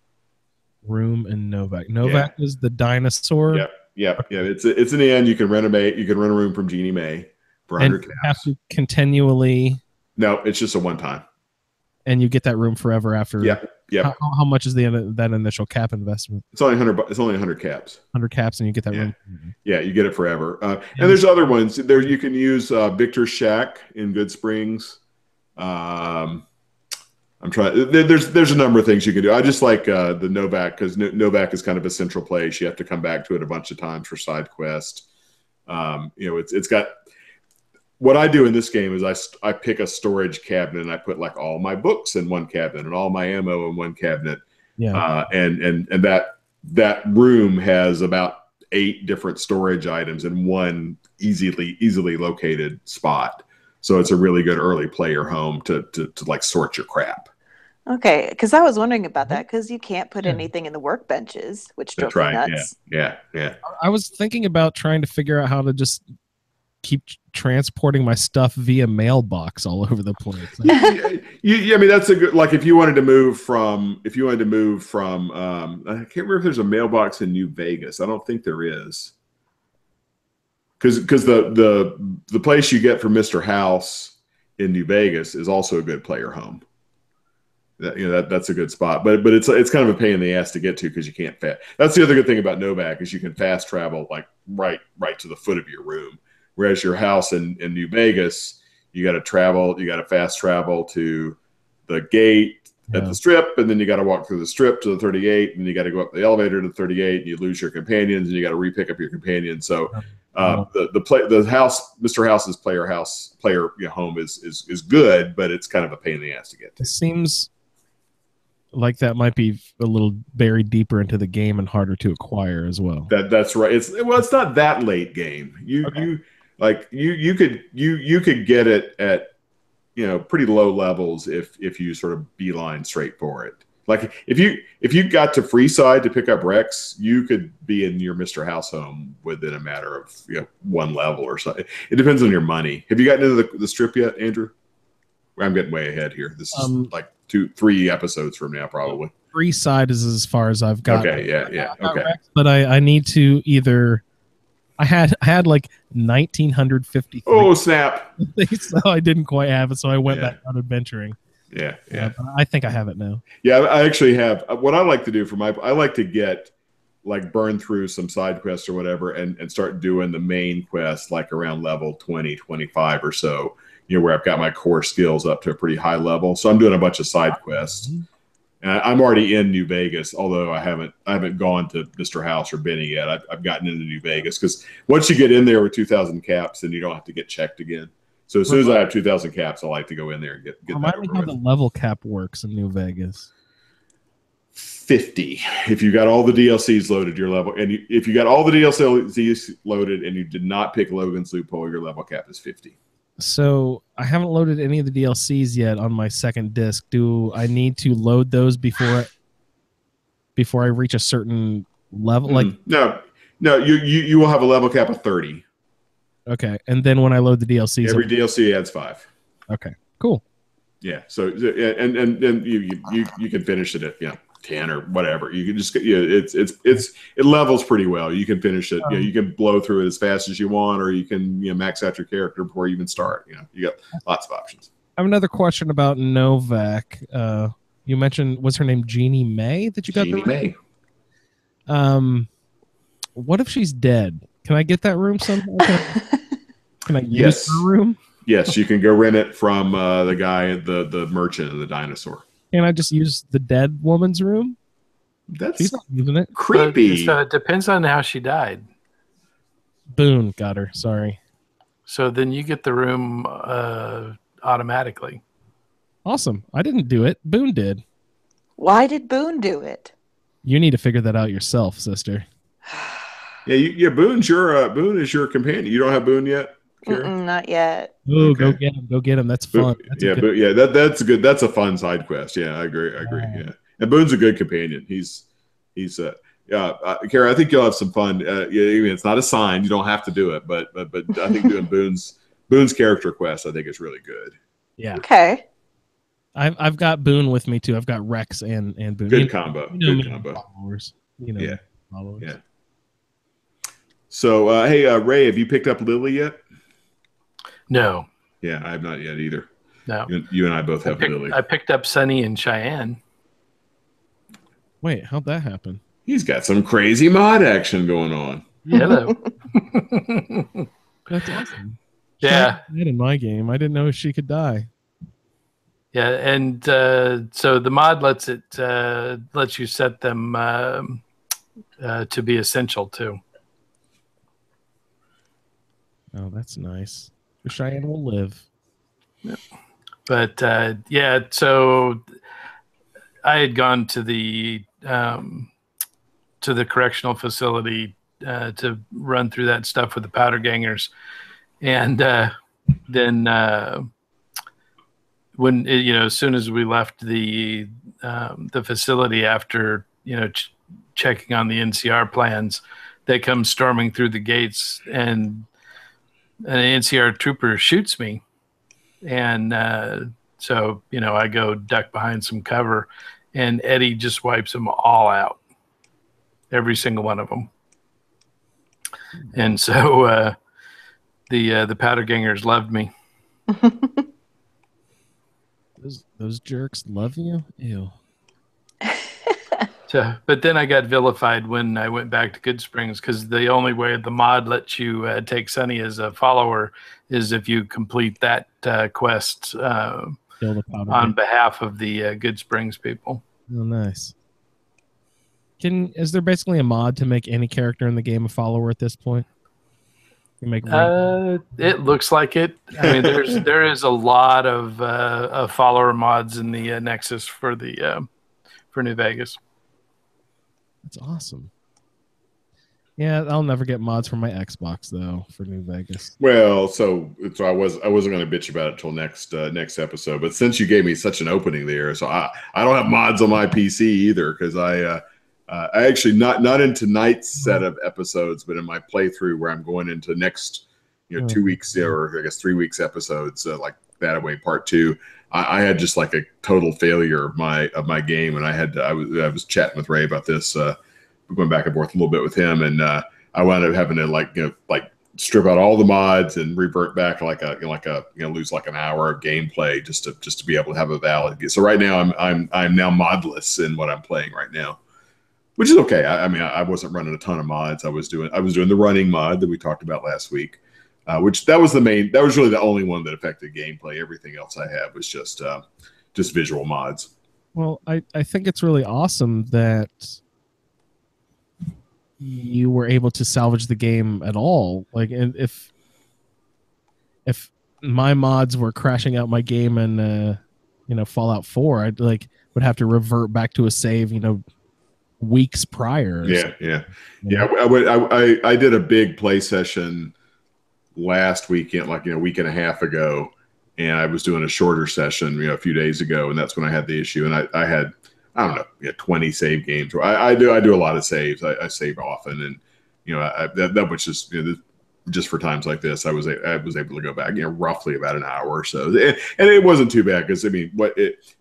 Room in Novak. Novak is the dinosaur. Yeah. It's an inn. You can rent a room from Jeannie Mae. And you have to continually. No, it's just a one time. And you get that room forever after. Yeah. How much is that initial cap investment? It's only 100. It's only 100 caps. 100 caps, and you get that room. Yeah, you get it forever. And there's other ones. There you can use Victor's Shack in Good Springs. I'm trying. There's a number of things you can do. I just like the Novak, because Novak is kind of a central place. You have to come back to it a bunch of times for side quest. It's got. What I do in this game is I pick a storage cabinet and I put like all my books in one cabinet and all my ammo in one cabinet. Yeah. And that room has about 8 different storage items in one easily located spot. So it's a really good early player home to like sort your crap. Okay, because I was wondering about that, because you can't put anything in the workbenches, which drove me nuts. Yeah. I was thinking about trying to figure out how to just keep transporting my stuff via mailbox all over the place. I mean, that's a good, like if you wanted to move from I can't remember if there's a mailbox in New Vegas. I don't think there is. Because the place you get from Mr. House in New Vegas is also a good player home. That's a good spot, but it's kind of a pain in the ass to get to, because you can't fast. That's the other good thing about Novak, is you can fast travel like right to the foot of your room. Whereas your house in New Vegas, you got to fast travel to the gate, at the strip, and then you got to walk through the strip to the 38, and you got to go up the elevator to the 38, and you lose your companions, and you got to re-pick up your companions. So the house, Mr. House's player home is good, but it's kind of a pain in the ass to get to. It seems like that might be a little buried deeper into the game and harder to acquire as well. That's right. It's not that late game. You could get it at pretty low levels if you sort of beeline straight for it. Like if you got to Freeside to pick up Rex, you could be in your Mr. House home within a matter of one level or something. It depends on your money. Have you gotten into the strip yet, Andrew? I'm getting way ahead here. This is like 2-3 episodes from now, probably. Freeside is as far as I've got. Okay, yeah. Okay. Rex, but I need to either. I had like 1950. Oh snap! So I didn't quite have it, so I went back out adventuring. Yeah. I think I have it now. Yeah, I actually have. What I like to do I like to get burn through some side quests or whatever, and start doing the main quest like around level 20, 25 or so. Where I've got my core skills up to a pretty high level. So I'm doing a bunch of side quests. And I'm already in New Vegas, although I haven't gone to Mr. House or Benny yet. I've gotten into New Vegas because once you get in there with 2,000 caps, then you don't have to get checked again. So as soon as I have 2,000 caps, I like to go in there and get that over with. How the level cap works in New Vegas? 50. If you got all the DLCs loaded, your level, and if you got all the DLCs loaded and you did not pick Logan's Loophole, your level cap is 50. So I haven't loaded any of the DLCs yet on my second disc. Do I need to load those before I reach a certain level? No. You will have a level cap of 30. Okay, and then when I load the DLCs, every DLC adds 5. Okay, cool. Yeah. So and you can finish it at 10 or whatever. You can just it levels pretty well. You can finish it. You can blow through it as fast as you want, or you can max out your character before you even start. You got lots of options. I have another question about Novak. You mentioned, was her name Jeannie May that you got? Jeannie May. What if she's dead? Can I get that room somehow? Can I use her room? Yes, you can go rent it from the guy, the merchant of the dinosaur. Can I just use the dead woman's room? She's not using it. Creepy. So it depends on how she died. Boone got her. Sorry. So then you get the room automatically. Awesome. I didn't do it. Boone did. Why did Boone do it? You need to figure that out yourself, sister. Yeah. Boone is your companion. You don't have Boone yet? Not yet. Oh, okay. Go get him. That's fun. That's good. That's a fun side quest. Yeah, I agree. Yeah, and Boone's a good companion. He's Kara, I think you'll have some fun. It's not a sign. You don't have to do it, but I think doing Boone's character quest, I think is really good. Yeah. Okay. I've got Boone with me too. I've got Rex and Boone. Good combo. Good combo. Followers. Followers. Yeah. So, hey, Ray, have you picked up Lily yet? No. Yeah, I have not yet either. No. You and I both have Lily. I picked up Sunny and Cheyenne. Wait, how'd that happen? He's got some crazy mod action going on. Hello. That's awesome. Yeah. In my game, I didn't know she could die. Yeah, and so the mod lets you set them to be essential too. Oh, that's nice. Cheyenne will live. Yeah. But so I had gone to the correctional facility to run through that stuff with the powder gangers, and then when as soon as we left the facility after checking on the NCR plans, they come storming through the gates, and an NCR trooper shoots me, and so I go duck behind some cover, and Eddie just wipes them all out, every single one of them. And so the powder gangers loved me. Those jerks love you? Ew. So, but then I got vilified when I went back to Good Springs, because the only way the mod lets you take Sunny as a follower is if you complete that quest Kill the powder on behalf of the Good Springs people. Oh, nice. Is there basically a mod to make any character in the game a follower at this point? You make it looks like it. I mean, there is a lot of follower mods in the Nexus for New Vegas. That's awesome. Yeah, I'll never get mods for my Xbox though for New Vegas. Well, so I wasn't going to bitch about it till next episode, but since you gave me such an opening there, so I don't have mods on my PC either because I actually not in tonight's set of episodes, but in my playthrough where I'm going into next 2 weeks or I guess 3 weeks episodes like that away part 2. I had just like a total failure of my game, and I was chatting with Ray about this, going back and forth a little bit with him, and I wound up having to like strip out all the mods and revert back lose like an hour of gameplay just to be able to have a valid. So right now I'm now modless in what I'm playing right now, which is okay. I mean I wasn't running a ton of mods. I was doing the running mod that we talked about last week. Which that was really the only one that affected gameplay. Everything else I had was just visual mods. Well, I think it's really awesome that you were able to salvage the game at all. Like, if my mods were crashing out my game in Fallout 4, I'd would have to revert back to a save, weeks prior. Yeah. I did a big play session last weekend, a week and a half ago, and I was doing a shorter session, a few days ago, and that's when I had the issue. And I had, 20 save games. I do a lot of saves. I save often, and that was just for times like this. I was able to go back, roughly about an hour or so, and it wasn't too bad because it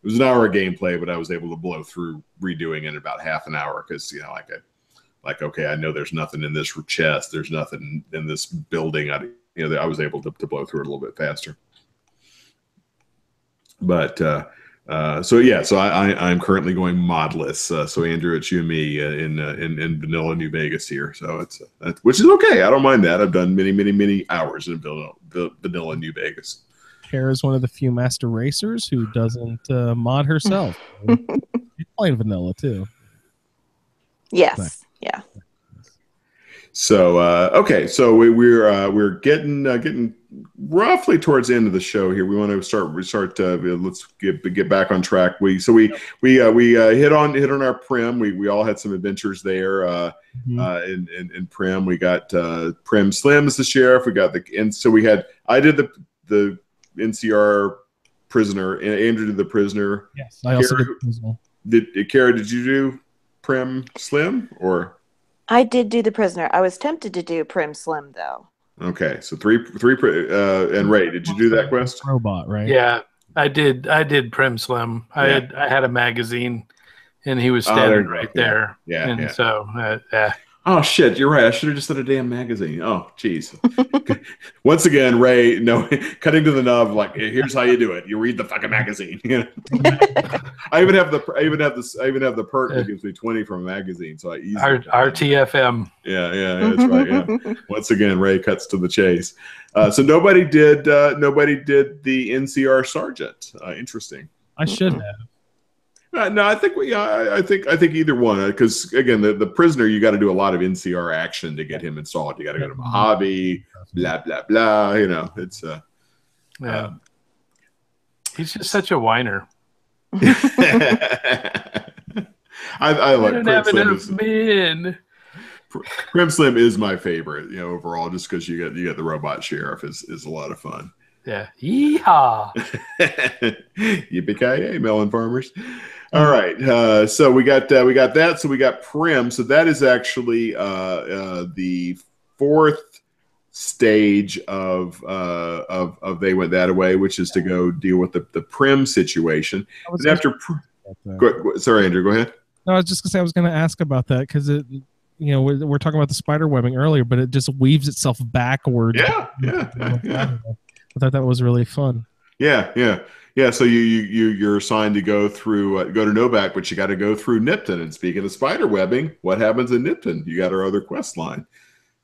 was an hour of gameplay, but I was able to blow through redoing it in about half an hour because okay, I know there's nothing in this chest, there's nothing in this building. I was able to blow through it a little bit faster. But so I'm currently going modless. So Andrew, it's you and me in vanilla New Vegas here. So which is okay. I don't mind that. I've done many hours in vanilla New Vegas. Kara is one of the few master racers who doesn't mod herself. She's playing vanilla too. Yes. Nice. Yeah. So okay, so we're getting roughly towards the end of the show here. We want to start. Let's get back on track. We hit on our Prim. We all had some adventures there. In Prim, we got Prim Slim as the sheriff. We got I did the NCR prisoner, and Andrew did the prisoner. Yes, I also did the prisoner. Kara, did you do Prim Slim or? I did do the prisoner. I was tempted to do Prim Slim though. Okay, so three. And Ray, did you do that quest? Robot, right? Yeah, I did Prim Slim. I had a magazine, and he was standing right there. Yeah, and so Oh shit, you're right. I should have just done a damn magazine. Oh jeez. Once again, Ray, cutting to the nub. Like, here's how you do it. You read the fucking magazine. I even have the perk that gives me 20 from a magazine. So I easily RTFM. Yeah, that's right. Yeah. Once again, Ray cuts to the chase. So nobody did the NCR sergeant. Interesting. I should have. No, I think I think either one, because again, the prisoner, you got to do a lot of NCR action to get him installed. You got to go to Mojave, blah blah blah. It's he's just such a whiner. I like Prim Slim. Prim Slim is my favorite, overall, just because you get the robot sheriff is a lot of fun. Yeah, yeehaw! Yippee-ki-yay, melon farmers. All right, so we got that. So we got Prim. So that is actually the fourth stage of They Went That Away, which is to go deal with the Prim situation. And after, sorry, Andrew, go ahead. No, I was just gonna say I was gonna ask about that because it, we're talking about the spider webbing earlier, but it just weaves itself backward. Yeah. I thought that was really fun. Yeah. So you're assigned to go to Novak, but you got to go through Nipton. And speaking of spider webbing, what happens in Nipton? You got our other quest line.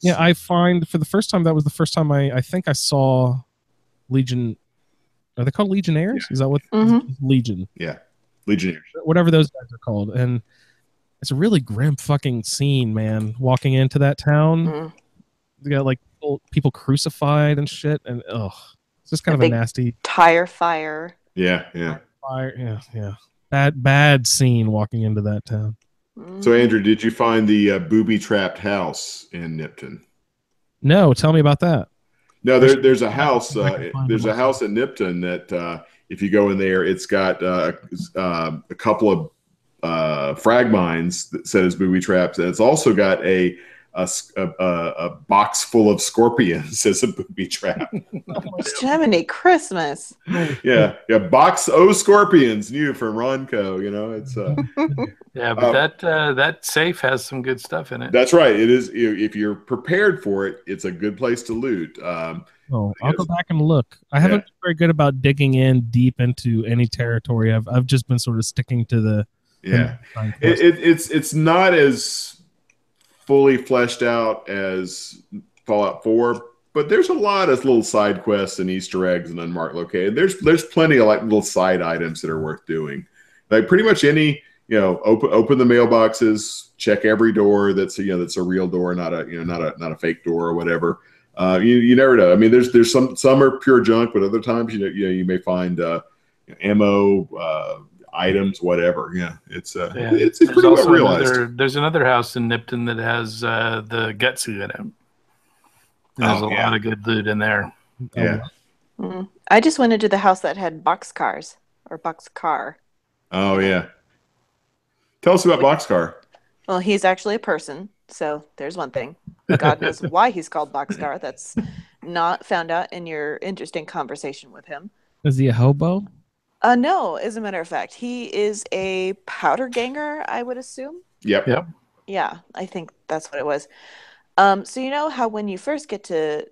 Yeah, I find for the first time, that was the first time I think I saw Legion Are they called Legionnaires? Is that what Legion? Yeah, Legionnaires. Whatever those guys are called. And it's a really grim fucking scene, man. Walking into that town, they got like people crucified and shit, and it's just kind of a nasty tire fire. Yeah. Fire, yeah. Bad scene walking into that town. So, Andrew, did you find the booby-trapped house in Nipton? No, tell me about that. No, there's a house. There's a house in Nipton that if you go in there, it's got a couple of frag mines that set as booby traps, and it's also got a box full of scorpions as a booby trap. Jiminy Christmas. Yeah, box O scorpions, new from Ronco. You know, it's yeah, but that safe has some good stuff in it. That's right. It is. If you're prepared for it, it's a good place to loot. I'll go back and look. I haven't been very good about digging in deep into any territory. I've just been sort of sticking to the It's not as fully fleshed out as Fallout 4, but there's a lot of little side quests and Easter eggs and unmarked located. There's plenty of like little side items that are worth doing. Like pretty much any, open the mailboxes, check every door that's a real door, not a fake door or whatever. You never know. I mean, there's some are pure junk, but other times you may find ammo, items, whatever. Yeah, it's pretty well realized. There's another house in Nipton that has the Gutsu in it. There's a lot of good loot in there. Yeah. I just went into the house that had boxcar. Oh yeah. Tell us about Boxcar. Well, he's actually a person, so there's one thing. God knows why he's called Boxcar. That's not found out in your interesting conversation with him. Is he a hobo? No, as a matter of fact, he is a powder ganger, I would assume. Yep. Yeah, I think that's what it was. So you know how when you first get to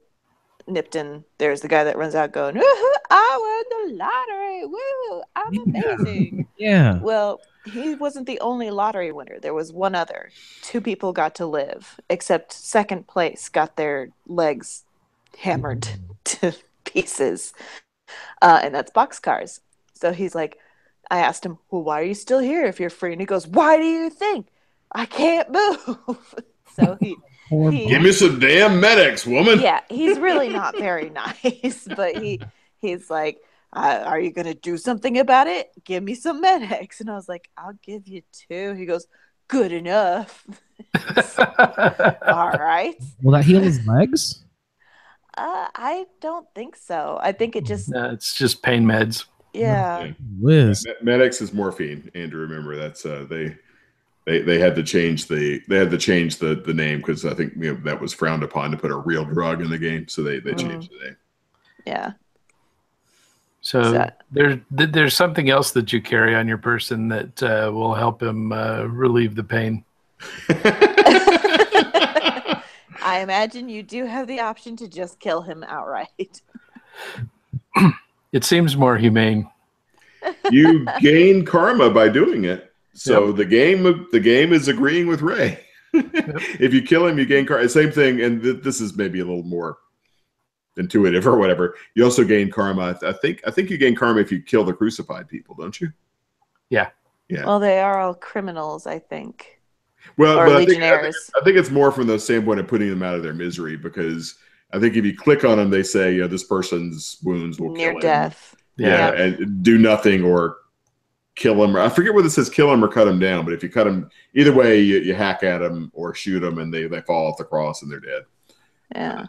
Nipton, there's the guy that runs out going, "Woo-hoo, I won the lottery! Woo, I'm amazing!" Yeah. Well, he wasn't the only lottery winner. There was one other. 2 people got to live, except second place got their legs hammered to pieces, and that's Boxcars. So he's like, I asked him, well, why are you still here if you're free? And he goes, why do you think? I can't move. So he give me some damn medics, woman. Yeah, he's really not very nice, but he's like, are you going to do something about it? Give me some medics. And I was like, I'll give you 2. He goes, good enough. So, all right. Will that heal his legs? I don't think so. I think it just... it's just pain meds. Yeah. Liz. Medics is morphine, Andrew. Remember that's they had to change the name because I think that was frowned upon to put a real drug in the game, so they changed the name. Yeah. So there's something else that you carry on your person that will help him relieve the pain. I imagine you do have the option to just kill him outright. It seems more humane. You gain karma by doing it. So the game is agreeing with Ray. If you kill him, you gain karma. Same thing, and this is maybe a little more intuitive or whatever. You also gain karma. I think you gain karma if you kill the crucified people, don't you? Yeah. Well, they are all criminals, I think. Well, or but legionnaires. I think it's more from the standpoint of putting them out of their misery, because I think if you click on them, they say, this person's wounds will kill him. Near death. Yeah, and do nothing or kill him. I forget whether it says kill him or cut him down, but if you cut him, either way, you hack at them or shoot them, and they fall off the cross and they're dead. Yeah.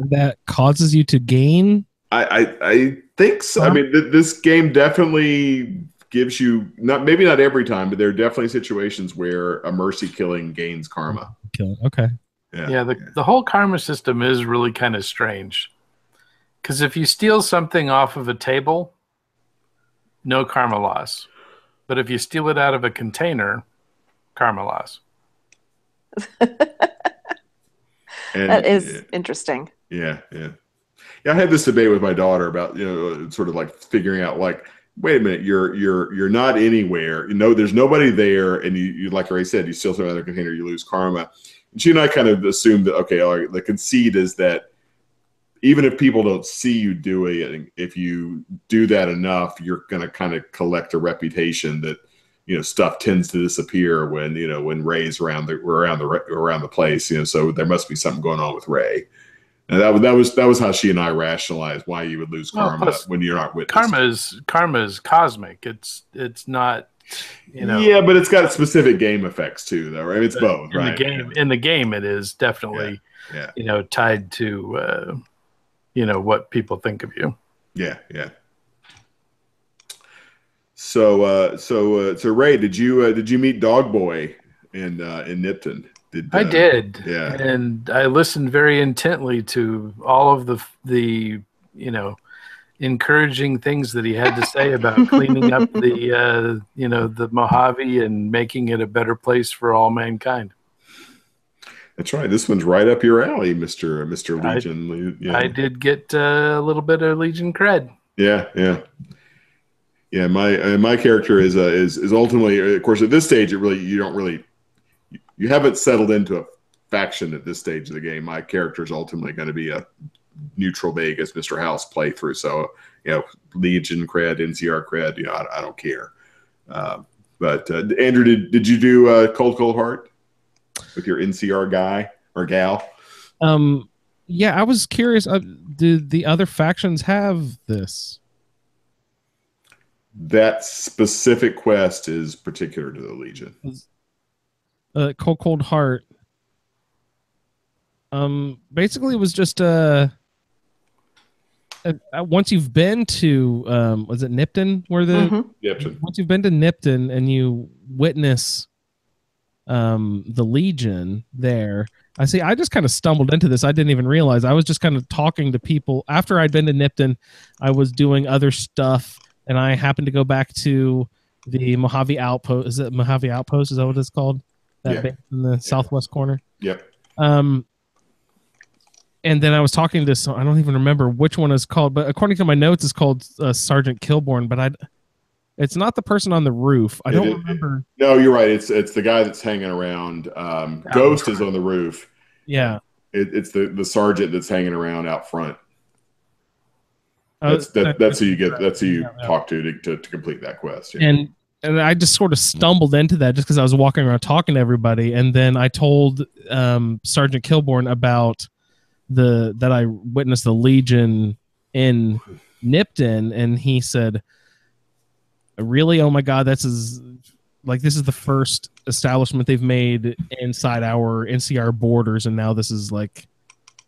That causes you to gain? I think so. I mean, this game definitely gives you, maybe not every time, but there are definitely situations where a mercy killing gains karma. Okay. Yeah, the whole karma system is really kind of strange. Because if you steal something off of a table, no karma loss. But if you steal it out of a container, karma loss. That is interesting. Yeah. I had this debate with my daughter about, sort of like figuring out, like, wait a minute, you're not anywhere. There's nobody there, and you like Ray said, you steal something out of a container, you lose karma. And she and I kind of assumed that, okay, the conceit is that even if people don't see you doing it, if you do that enough, you're going to kind of collect a reputation that, stuff tends to disappear when Ray's around the place, so there must be something going on with Ray. And that was how she and I rationalized why you would lose karma when you're not witnessed. Karma is cosmic. It's not, Yeah, but it's got specific game effects too, though, right? It's both, right? In the game, it is definitely, tied to, what people think of you. Yeah, yeah. So Ray, did you meet Dog Boy in Nipton? I did. Yeah. And I listened very intently to all of the encouraging things that he had to say about cleaning up the Mojave and making it a better place for all mankind. That's right. This one's right up your alley, Mr. Legion. I did get a little bit of Legion cred. Yeah, yeah. Yeah, my character is ultimately, of course, at this stage, you haven't settled into a faction at this stage of the game. My character is ultimately going to be a neutral Vegas Mr. House playthrough. So, Legion cred, NCR cred, I don't care. But Andrew, did you do Cold Heart with your NCR guy or gal? Yeah, I was curious. Do the other factions have this? That specific quest is particular to the Legion. Cold Heart. Basically, it was just once you've been to was it Nipton? Once you've been to Nipton and you witness the Legion there. I just kind of stumbled into this. I didn't even realize. I was just kind of talking to people after I'd been to Nipton. I was doing other stuff. And I happened to go back to the Mojave Outpost. Is it Mojave Outpost? Is that what it's called? That base in the southwest corner? Yep. And then I was talking to I don't even remember which one is called, but according to my notes, it's called Sergeant Kilborn. But it's not the person on the roof. I don't remember. No, you're right. It's the guy that's hanging around. Ghost is on the roof. Yeah. It's the sergeant that's hanging around out front. That's who you get. That's who you talk to complete that quest. Yeah. And I just sort of stumbled into that just because I was walking around talking to everybody, and then I told Sergeant Kilborn about that I witnessed the Legion in Nipton, and he said, "Really? Oh my God, this is the first establishment they've made inside our NCR borders, and now this is like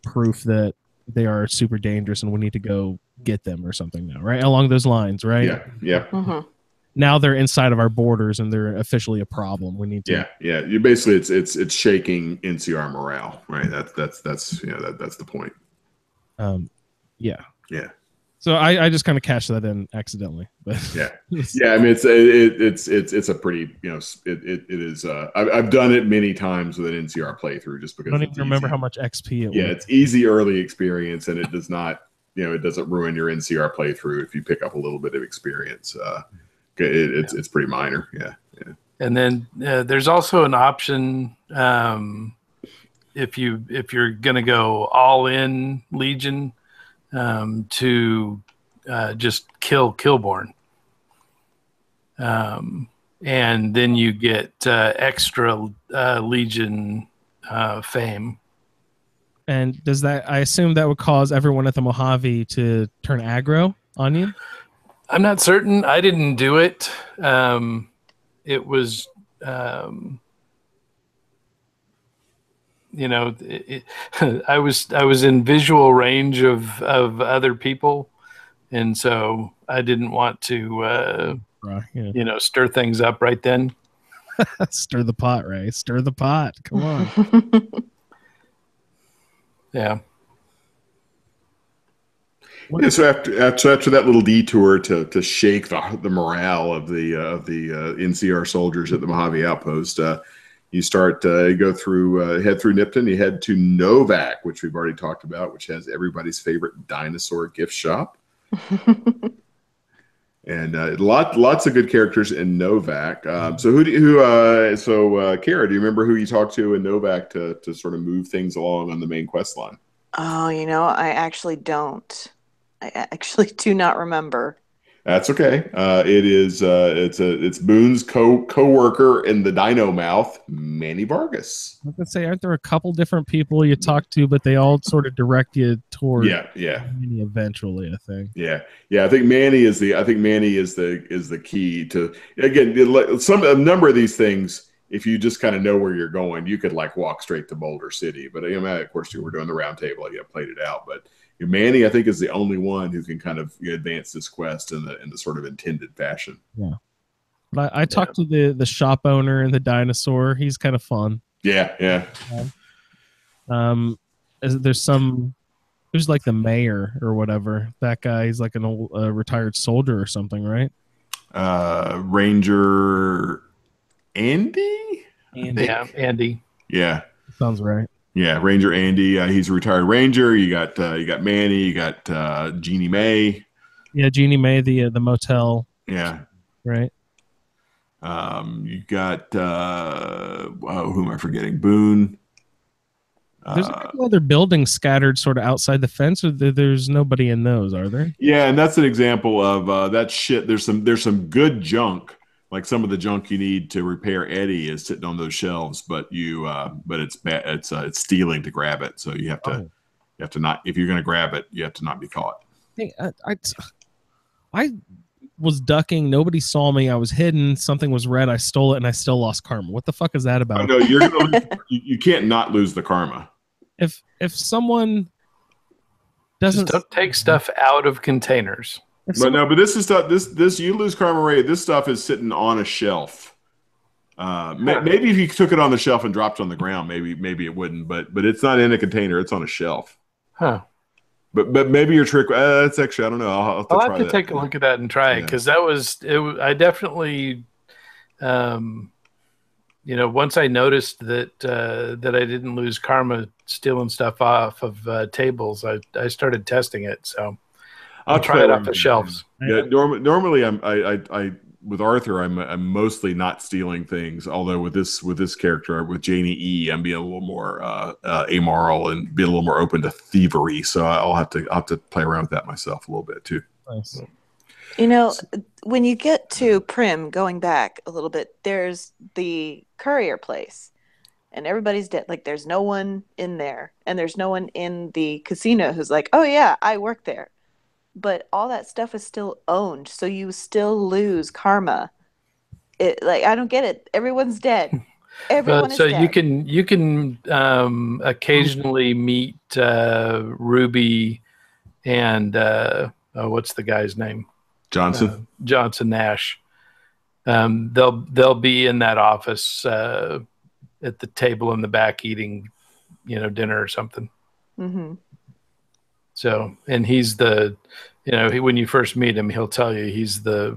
proof that they are super dangerous and we need to go get them or something now," right? Along those lines, right? Yeah, yeah. Mm-hmm. Now they're inside of our borders and they're officially a problem. We need to. Yeah, yeah. You basically it's shaking NCR morale, right? That's the point. Yeah. Yeah. So I just kind of cashed that in accidentally, but yeah. I mean it's a pretty it is. I've done it many times with an NCR playthrough just because I don't even remember how much XP it was. Yeah, it's easy early experience, and it does not it doesn't ruin your NCR playthrough if you pick up a little bit of experience. It's pretty minor. Yeah, yeah. And then there's also an option if you're gonna go all in Legion. To just kill Kilborn. And then you get extra Legion fame. And does that, I assume that would cause everyone at the Mojave to turn aggro on you? I'm not certain. I didn't do it. It was... I was in visual range of other people, and so I didn't want to stir things up right then. Stir the pot, Ray. Stir the pot. Come on. Yeah. Yeah, so after that little detour to shake the morale of the NCR soldiers at the Mojave Outpost, you start head through Nipton. You head to Novak, which we've already talked about, which has everybody's favorite dinosaur gift shop, and lots of good characters in Novak. So Kara, do you remember who you talked to in Novak to sort of move things along on the main quest line? Oh, I actually don't. I actually do not remember. That's okay. It's Boone's co-worker in the Dino Mouth, Manny Vargas. I was gonna say, aren't there a couple different people you talk to, but they all sort of direct you toward yeah. Manny eventually, I think. Yeah. I think Manny is the key to, again, a number of these things. If you just kind of know where you're going, you could like walk straight to Boulder City. But of course, you were doing the Roundtable, you played it out. But Manny, I think, is the only one who can kind of advance this quest in the sort of intended fashion. Yeah. But I talked to the shop owner and the dinosaur. He's kind of fun. Yeah. There's like the mayor or whatever. That guy, he's like an old retired soldier or something, right? Ranger Andy? Yeah, Andy. Yeah. Sounds right. Yeah, Ranger Andy. He's a retired ranger. You got Manny. You got Jeannie Mae. Yeah, Jeannie Mae, the motel. Yeah. Right. You got who am I forgetting? Boone. There's a couple other buildings scattered sort of outside the fence, or there's nobody in those, are there? Yeah, and that's an example of that shit. There's some good junk, like some of the junk you need to repair Eddie is sitting on those shelves, but it's bad. It's stealing to grab it, so you have to not, if you're going to grab it, you have to not be caught. Hey, I was ducking. Nobody saw me. I was hidden. Something was red. I stole it, and I still lost karma. What the fuck is that about? Oh, no, you're gonna you can't not lose the karma. If someone doesn't, just don't take stuff out of containers. But this is stuff. This you lose karma rate. This stuff is sitting on a shelf. Maybe if you took it on the shelf and dropped it on the ground, maybe it wouldn't. But it's not in a container. It's on a shelf. Huh. But maybe your trick. That's actually, I don't know. I'll have to take a look at that and try it, because that was it. I definitely, once I noticed that I didn't lose karma stealing stuff off of tables, I started testing it. So I'll try it off the shelves. Yeah. Normally I with Arthur, I'm mostly not stealing things. Although with this character, with Janie E, I'm being a little more amoral and being a little more open to thievery. So I'll have to play around with that myself a little bit too. Nice. When you get to Prim, going back a little bit, there's the courier place, and everybody's dead. Like, there's no one in there, and there's no one in the casino who's like, "Oh yeah, I work there." But all that stuff is still owned, so you still lose karma. I don't get it. Everyone's dead. Everyone is dead. You can occasionally meet Ruby and what's the guy's name? Johnson Nash. They'll be in that office at the table in the back eating, dinner or something. Mm-hmm. So, and he's when you first meet him, he'll tell you he's the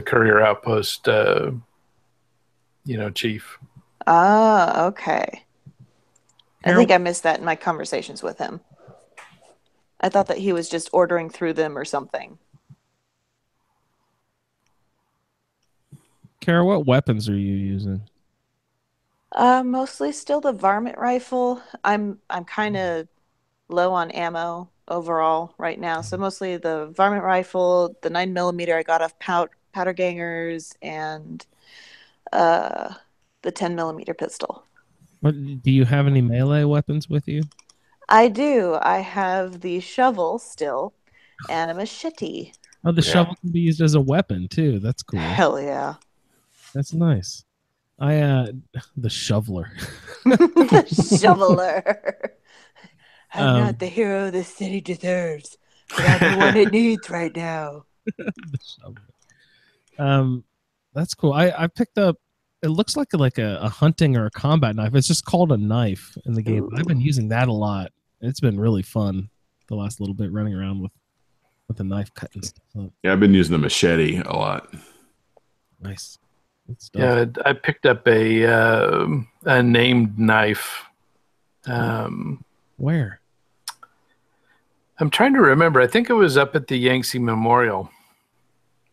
courier outpost, chief. Ah, okay. I think I missed that in my conversations with him. I thought that he was just ordering through them or something. Kara, what weapons are you using? Mostly still the varmint rifle. I'm kind of low on ammo overall right now, so mostly the varmint rifle, the 9mm I got off powder gangers, and the 10mm pistol. Do you have any melee weapons with you? I do. I have the shovel still, and a machete. Oh, the shovel can be used as a weapon too. That's cool. Hell yeah. That's nice. The shoveler. The shoveler. I'm not the hero this city deserves, but I'm the one it needs right now. The shoveler. That's cool. I picked up. It looks like a hunting or a combat knife. It's just called a knife in the game. I've been using that a lot. It's been really fun the last little bit, running around with a knife cutting stuff up. Yeah, I've been using the machete a lot. Nice. Yeah, I picked up a named knife. Where? I'm trying to remember. I think it was up at the Yangtze Memorial.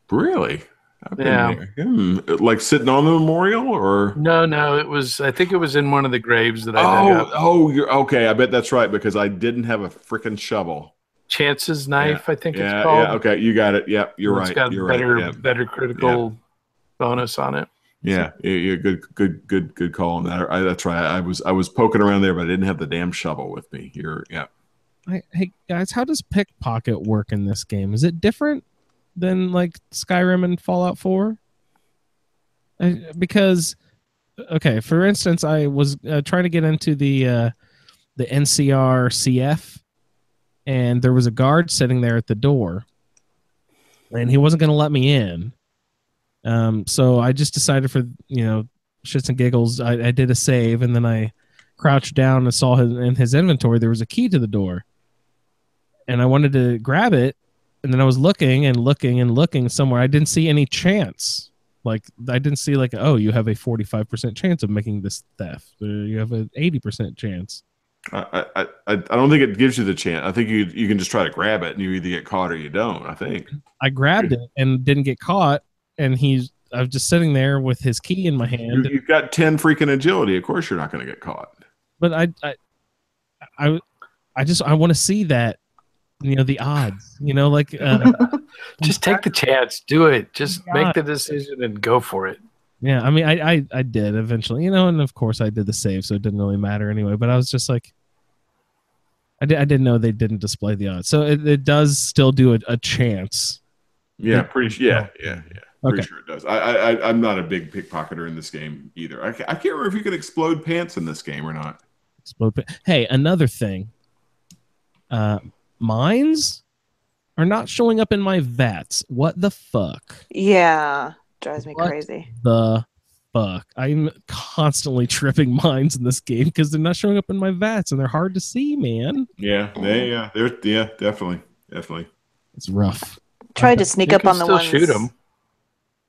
Really? I've been there. Like sitting on the memorial, or no, it was. I think it was in one of the graves that I dug up. Oh, you're okay. I bet that's right because I didn't have a freaking shovel. Chance's knife, I think it's Yeah. called. Okay, you got it. Yep, you're right. It's got You're better, right. Yep. better critical bonus on it. Yeah, good call on that. That's right. I was poking around there, but I didn't have the damn shovel with me. Hey guys, how does pickpocket work in this game? Is it different than like Skyrim and Fallout 4? Because, okay, for instance, I was trying to get into the NCR CF, and there was a guard sitting there at the door, and he wasn't going to let me in. So I just decided for, shits and giggles, I did a save, and then I crouched down and saw in his inventory there was a key to the door. And I wanted to grab it, and then I was looking and looking and looking somewhere. I didn't see any chance. Like, I didn't see like, oh, you have a 45% chance of making this theft. You have an 80% chance. I don't think it gives you the chance. I think you can just try to grab it, and you either get caught or you don't. I think I grabbed it and didn't get caught, and I was just sitting there with his key in my hand. You've got 10 freaking agility. Of course, you're not going to get caught. But I want to see that. The odds, like just take the chance, do it, just make the decision and go for it. Yeah, I mean, I did eventually, and of course I did the save, so it didn't really matter anyway. But I was just like, I didn't know they didn't display the odds, so it does still do a chance. Yeah, pretty sure Okay. Sure it does. I'm not a big pickpocketer in this game either. I can't remember if you can explode pants in this game or not. Hey, another thing. Mines are not showing up in my vats. What the fuck? Yeah, drives me crazy. The fuck? I'm constantly tripping mines in this game because they're not showing up in my vats and they're hard to see, man. Yeah, they're definitely. It's rough. Tried to sneak up on the ones. Shoot them,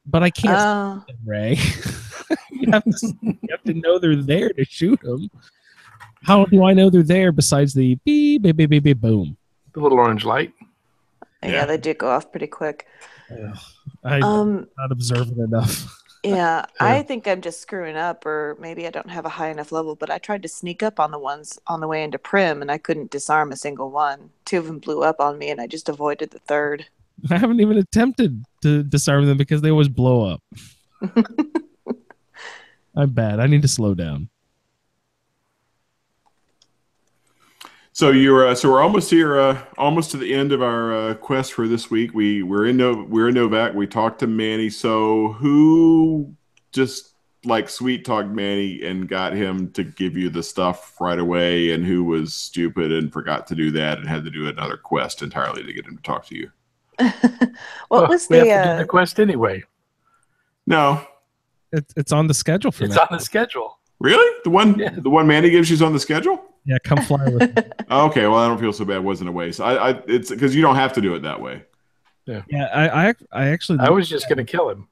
but I can't. See them, Ray. you have to know they're there to shoot them. How do I know they're there besides the beep, beep, beep, beep, beep, boom? The little orange light. Yeah, they do go off pretty quick. I'm not observant enough. Yeah, I think I'm just screwing up, or maybe I don't have a high enough level, but I tried to sneak up on the ones on the way into Prim, and I couldn't disarm a single one. 2 of them blew up on me, and I just avoided the third. I haven't even attempted to disarm them because they always blow up. I'm bad. I need to slow down. So we're almost here, almost to the end of our quest for this week. We're in Novak. We talked to Manny. So who just like sweet talked Manny and got him to give you the stuff right away, and who was stupid and forgot to do that and had to do another quest entirely to get him to talk to you? What was we have to do the quest anyway? No, it's on the schedule for It's now. on the schedule. Really? The one Manny gives you is on the schedule? Yeah, come fly with me. Okay, well, I don't feel so bad. It wasn't a waste. It's because you don't have to do it that way. Yeah, I actually. I was just going to kill him.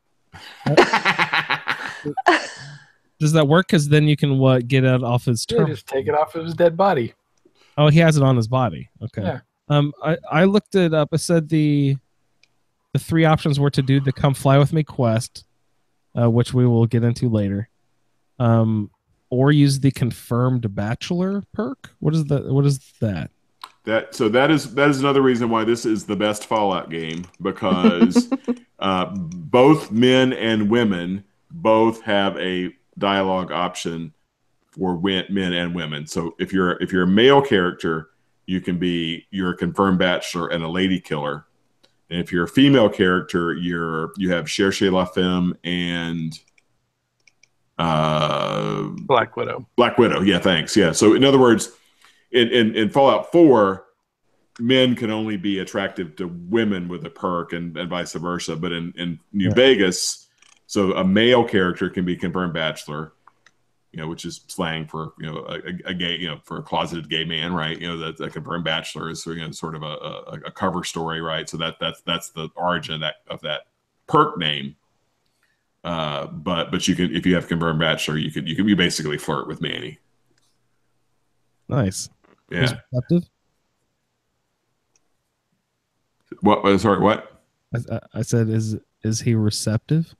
Does that work? Because then you can get it off his turn. Just take it off of his dead body. Oh, he has it on his body. Okay. Yeah. I looked it up. It said the 3 options were to do the "Come Fly with Me" quest, which we will get into later. Or use the confirmed bachelor perk. What is that? That is another reason why this is the best Fallout game, because both men and women both have a dialogue option for men and women. So if you're a male character, you're a confirmed bachelor and a lady killer. And if you're a female character, you have cherchez la femme and Black Widow. Yeah, thanks. Yeah. So in other words, in Fallout 4, men can only be attractive to women with a perk and vice versa. But in New Vegas, so a male character can be confirmed bachelor, which is slang for a gay, for a closeted gay man, right? That a confirmed bachelor is sort of a cover story, right? So that's the origin of that perk name. But you can, if you have confirmed bachelor, you basically flirt with Manny. Nice. Yeah. What? Sorry, what? I said, is Is he receptive?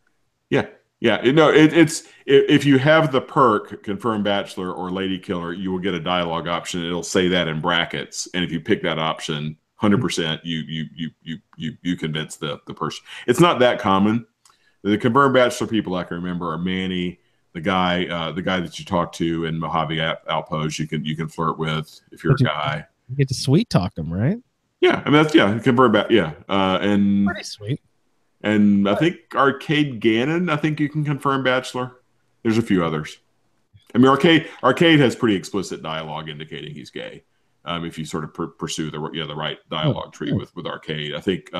Yeah. Yeah. It's if you have the perk confirmed bachelor or lady killer, you will get a dialogue option. It'll say that in brackets, and if you pick that option, 100%, you convince the person. It's not that common. The confirmed bachelor people I can remember are Manny, the guy that you talk to in Mojave Outpost. You can flirt with if you're a guy. You get to sweet talk him, right? Yeah, I mean that's confirmed back. Yeah, and pretty sweet. And I think Arcade Gannon, I think you can confirm bachelor. There's a few others. I mean, Arcade has pretty explicit dialogue indicating he's gay. If you sort of pursue the right dialogue tree with Arcade, I think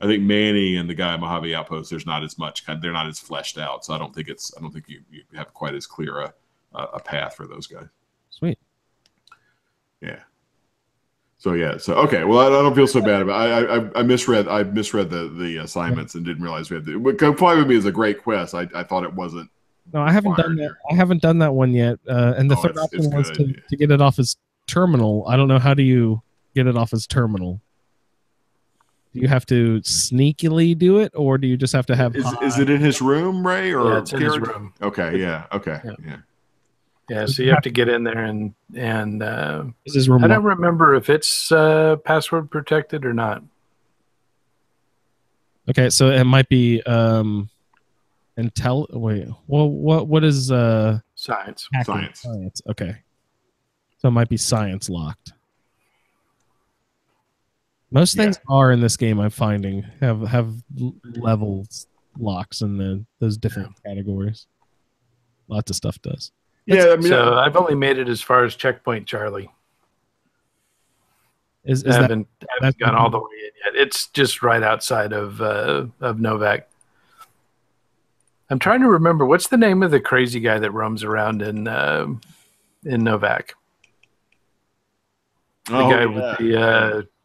Manny and the guy at Mojave Outpost, there's not as much. They're not as fleshed out, so I don't think you have quite as clear a path for those guys. Sweet. Yeah. So okay. Well, I don't feel so bad about it. I misread the assignments and didn't realize we had to. But Comply With Me is a great quest. I thought it wasn't. No, I haven't done that. Here. I haven't done that one yet. And the third option was to get it off his terminal. I don't know, how do you get it off his terminal? Do you have to sneakily do it, or do you just have to have? Is it in his room, Ray? Or yeah, it's in his room. Okay. Yeah. Okay. Yeah. Yeah, so you have to get in there and is his room I don't remember if it's password protected or not. Okay, so it might be what is science. Hacking? Science. Okay. So it might be science locked. Most things are in this game, I'm finding, have levels locks in those different categories. Lots of stuff does. Yeah, I mean, so I've only made it as far as Checkpoint Charlie. I haven't gone all the way in yet. It's just right outside of Novak. I'm trying to remember, what's the name of the crazy guy that roams around in Novak? The guy with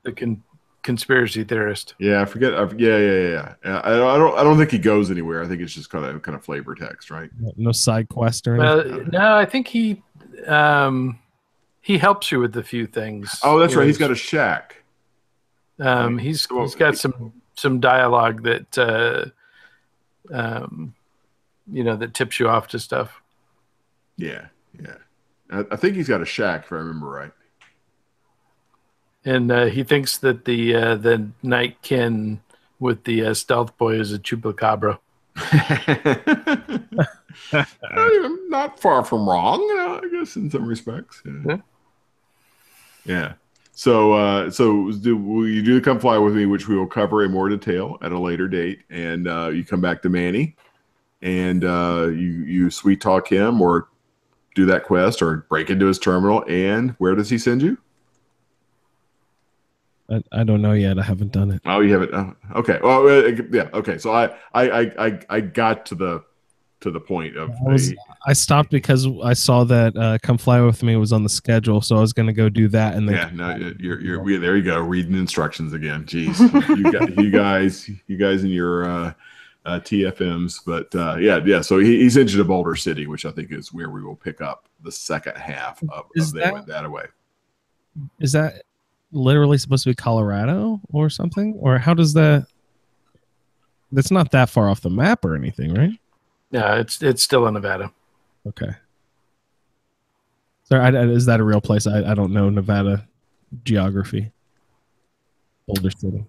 the conspiracy theorist. Yeah, I forget. Yeah. I don't think he goes anywhere. I think it's just kind of flavor text, right? No side quest or anything. No, I think he helps you with a few things. Oh, that's right. He's got a shack. He's got some dialogue that that tips you off to stuff. Yeah. I think he's got a shack, if I remember right. And he thinks that the Nightkin with the stealth boy is a chupacabra. I'm not far from wrong, I guess, in some respects. Yeah. So you do Come Fly With Me, which we will cover in more detail at a later date, and you come back to Manny, and you sweet talk him, or do that quest, or break into his terminal. And where does he send you? I don't know yet. I haven't done it. Oh, you haven't. Oh, okay. Well, yeah. Okay. So I got to the point of. I stopped because I saw that Come Fly With Me was on the schedule, so I was going to go do that. And then you're there. You go, reading instructions again. Jeez, you guys and your TFMs. But yeah. So he's into Boulder City, which I think is where we will pick up the second half of They Went That Away. Is that literally supposed to be Colorado or something? Or how does that's not that far off the map or anything, right? Yeah, it's still in Nevada. Okay. So is that a real place? I don't know Nevada geography. Boulder City.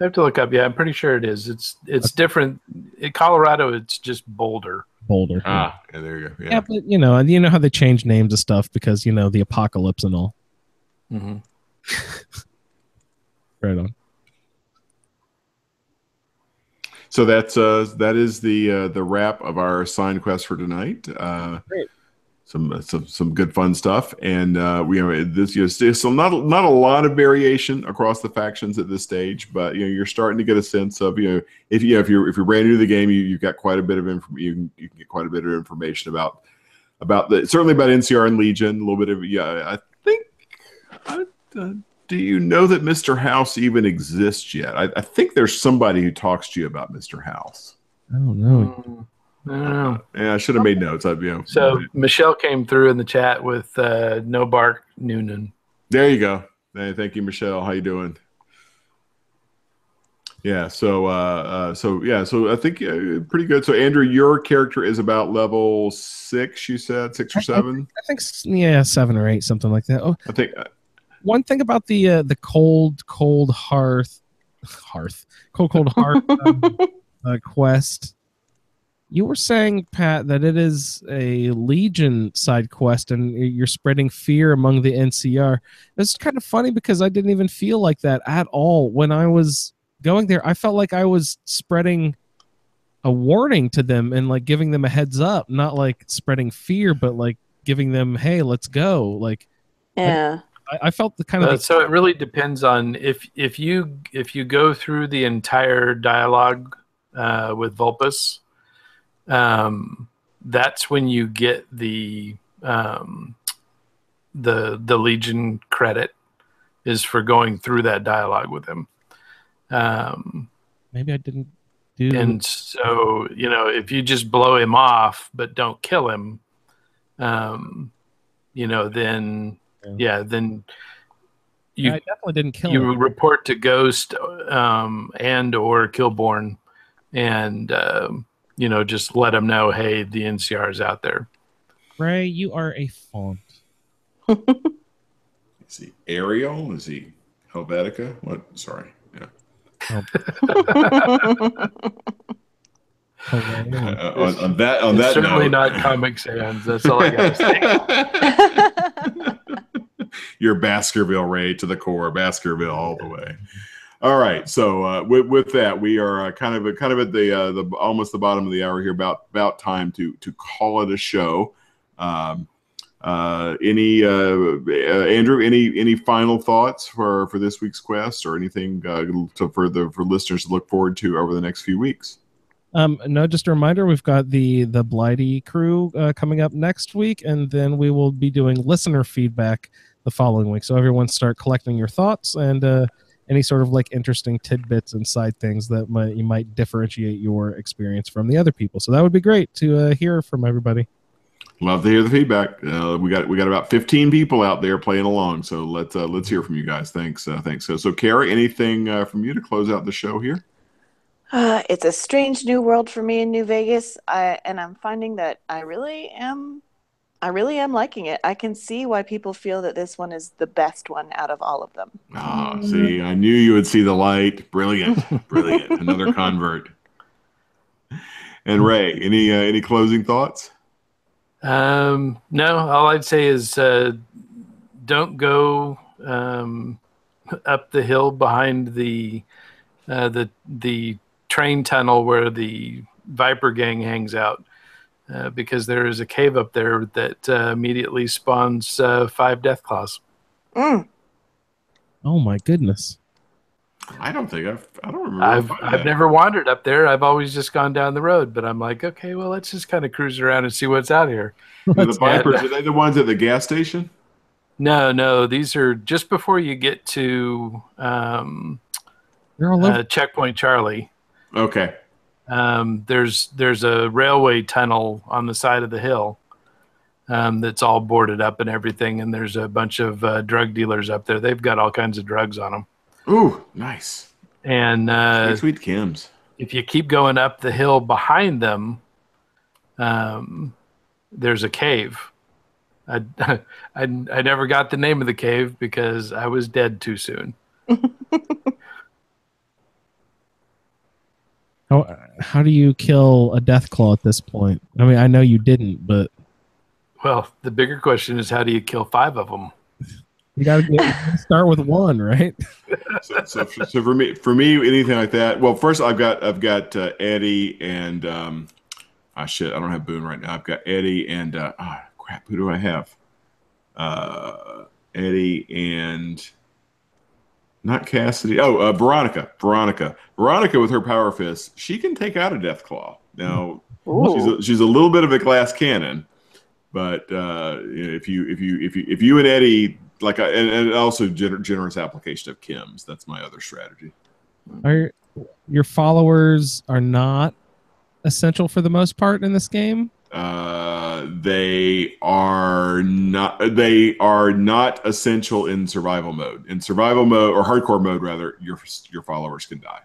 I have to look up. Yeah, I'm pretty sure it is. It's different. In Colorado, it's just Boulder. Boulder. Yeah, there you go. Yeah, but you know how they change names of stuff because the apocalypse and all. Mm-hmm. Right on. So that is the wrap of our assigned quest for tonight. Great. Some good fun stuff, and so not a lot of variation across the factions at this stage, but you're starting to get a sense of if you're brand new to the game, you've got quite a bit of information. You can get quite a bit of information about certainly about NCR and Legion, a little bit of I think. Do you know that Mr. House even exists yet? I think there's somebody who talks to you about Mr. House. I don't know. I don't know. Yeah, I should have made notes. So Michelle came through in the chat with No Bark Noonan. There you go. Hey, thank you, Michelle. How you doing? Yeah. So I think pretty good. So Andrew, your character is about level 6. You said 6 or 7. I think 7 or 8, something like that. Oh, I think. One thing about the cold hearth quest. You were saying, Pat, that it is a Legion side quest and you're spreading fear among the NCR. It's kind of funny because I didn't even feel like that at all when I was going there. I felt like I was spreading a warning to them and like giving them a heads up, not like spreading fear, but like giving them, hey, let's go. Like, Yeah. I felt the kind of so it really depends on if you go through the entire dialogue with Vulpus. That's when you get the Legion credit is for going through that dialogue with him. Maybe I didn't do. And so, if you just blow him off but don't kill him, then you I definitely didn't kill you him. report to Ghost and or Killborn, and just let them know, hey, the NCR is out there. Ray, you are a font. Is he Ariel? Is he Helvetica? What? Sorry. Yeah. On that certainly note, not Comic Sans. That's all I got to say. You're Baskerville, Ray, to the core. Baskerville all the way. All right. So with that, we are kind of at the almost the bottom of the hour here. About time to call it a show. Andrew, any final thoughts for this week's quest, or anything for listeners to look forward to over the next few weeks? No, just a reminder, we've got the Blighty crew coming up next week, and then we will be doing listener feedback the following week. So everyone start collecting your thoughts and any sort of like interesting tidbits and side things that you might differentiate your experience from the other people. So that would be great to hear from everybody. Love to hear the feedback. We got about 15 people out there playing along, so let's hear from you guys. Thanks. So Carrie, anything from you to close out the show here? It's a strange new world for me in New Vegas, and I'm finding that I really am liking it. I can see why people feel that this one is the best one out of all of them. See, I knew you would see the light. Brilliant. Another convert. And Ray, any closing thoughts? No, all I'd say is don't go up the hill behind the train tunnel where the Viper gang hangs out, because there is a cave up there that immediately spawns 5 Deathclaws. Mm. Oh my goodness! I don't remember. I've never wandered up there. I've always just gone down the road, but I'm like, okay, well, let's just kind of cruise around and see what's out here. The Vipers, are they the ones at the gas station? No, these are just before you get to Checkpoint Charlie. Okay. There's a railway tunnel on the side of the hill that's all boarded up and everything, and there's a bunch of drug dealers up there. They've got all kinds of drugs on them. Ooh, nice. And sweet Kims. If you keep going up the hill behind them, there's a cave. I never got the name of the cave because I was dead too soon. How do you kill a Deathclaw at this point? I mean, I know you didn't, but well, the bigger question is, how do you kill 5 of them? You got to start with 1, right? So for me, anything like that. Well, first I've got Eddie and I don't have Boone right now. I've got Eddie and crap. Who do I have? Eddie and not Cassidy. Oh, Veronica. Veronica with her power fist, she can take out a Deathclaw. Now she's a little bit of a glass cannon, but if you and Eddie and also generous application of chems. That's my other strategy. Your followers are not essential for the most part in this game? They are not essential in survival mode. In survival mode, or hardcore mode rather, your followers can die.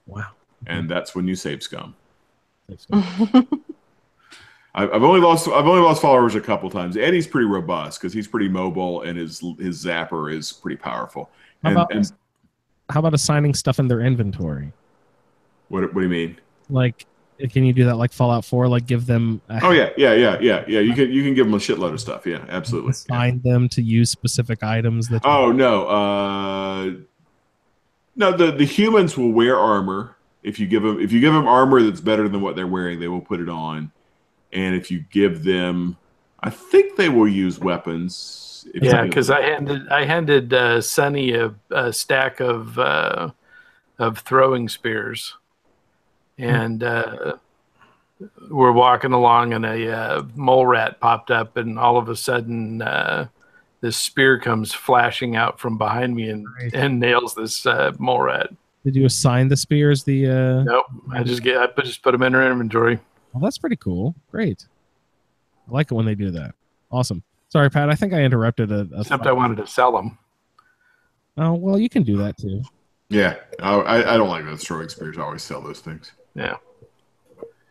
Wow. And that's when you save scum. I've only lost followers a couple times. Eddie's pretty robust because he's pretty mobile and his zapper is pretty powerful. How about assigning stuff in their inventory? What do you mean? Like, can you do that like Fallout 4? Like, give them. Yeah. You can give them a shitload of stuff. Yeah, absolutely. Assign them to use specific items that. No. The humans will wear armor. If you give them armor that's better than what they're wearing, they will put it on. And if you give them, I think they will use weapons. Because I handed Sonny a stack of throwing spears, and we're walking along, and a mole rat popped up, and all of a sudden, this spear comes flashing out from behind me and nails this mole rat. Did you assign the spears? Nope. I just put them in our inventory. Well, that's pretty cool. Great. I like it when they do that. Awesome. Sorry, Pat. I think I interrupted Except I wanted to sell them. Oh, well, you can do that too. Yeah. I don't like those throwing spears. I always sell those things. Yeah.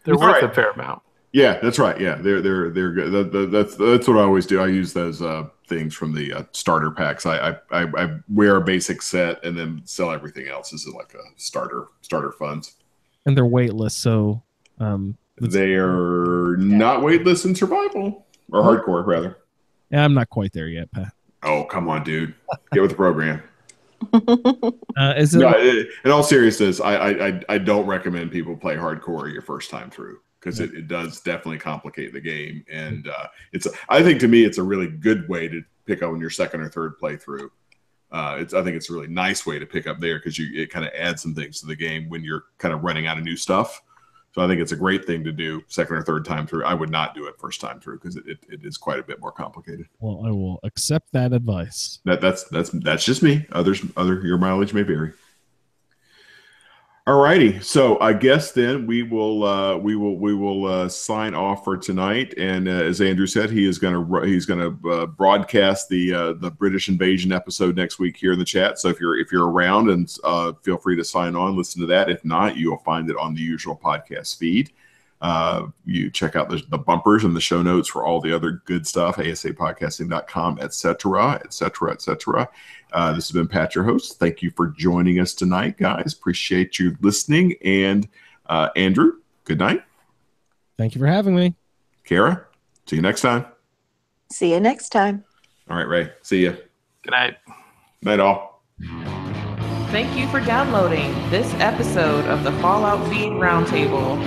They're worth a fair amount. Yeah, that's right. Yeah, they're good. That's what I always do. I use those things from the starter packs. I wear a basic set and then sell everything else as like a starter funds. And they're weightless, so they are not weightless in survival or hardcore rather. Yeah, I'm not quite there yet, Pat. Oh, come on, dude. Get with the program. In all seriousness, I don't recommend people play hardcore your first time through because it does definitely complicate the game, and I think to me it's a really good way to pick up on your second or third playthrough. I think it's a really nice way to pick up there because it kind of adds some things to the game when you're kind of running out of new stuff. So I think it's a great thing to do second or third time through. I would not do it first time through because it is quite a bit more complicated. Well, I will accept that advice. That's just me. Your mileage may vary. All righty. So I guess then we will sign off for tonight. And as Andrew said, he's going to broadcast the British invasion episode next week here in the chat. So if you're around, and feel free to sign on, listen to that. If not, you will find it on the usual podcast feed. You check out the bumpers and the show notes for all the other good stuff, ASAPodcasting.com, etc. This has been Pat, your host. Thank you for joining us tonight, guys. Appreciate you listening. And Andrew, good night. Thank you for having me. Kara, see you next time. See you next time. All right, Ray. See you. Good night. Night all. Thank you for downloading this episode of the Fallout Feed Roundtable.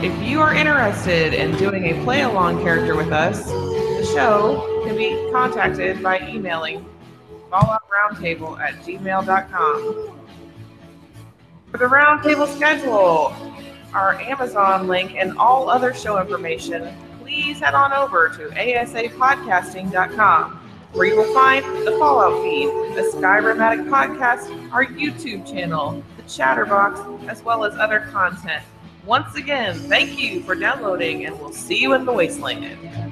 If you are interested in doing a play-along character with us, the show can be contacted by emailing falloutroundtable@gmail.com. For the Roundtable schedule, our Amazon link, and all other show information, please head on over to ASAPodcasting.com, where you will find the Fallout Feed, the Skyrimatic podcast, our YouTube channel, the Chatterbox, as well as other content. Once again, thank you for downloading, and we'll see you in the wasteland.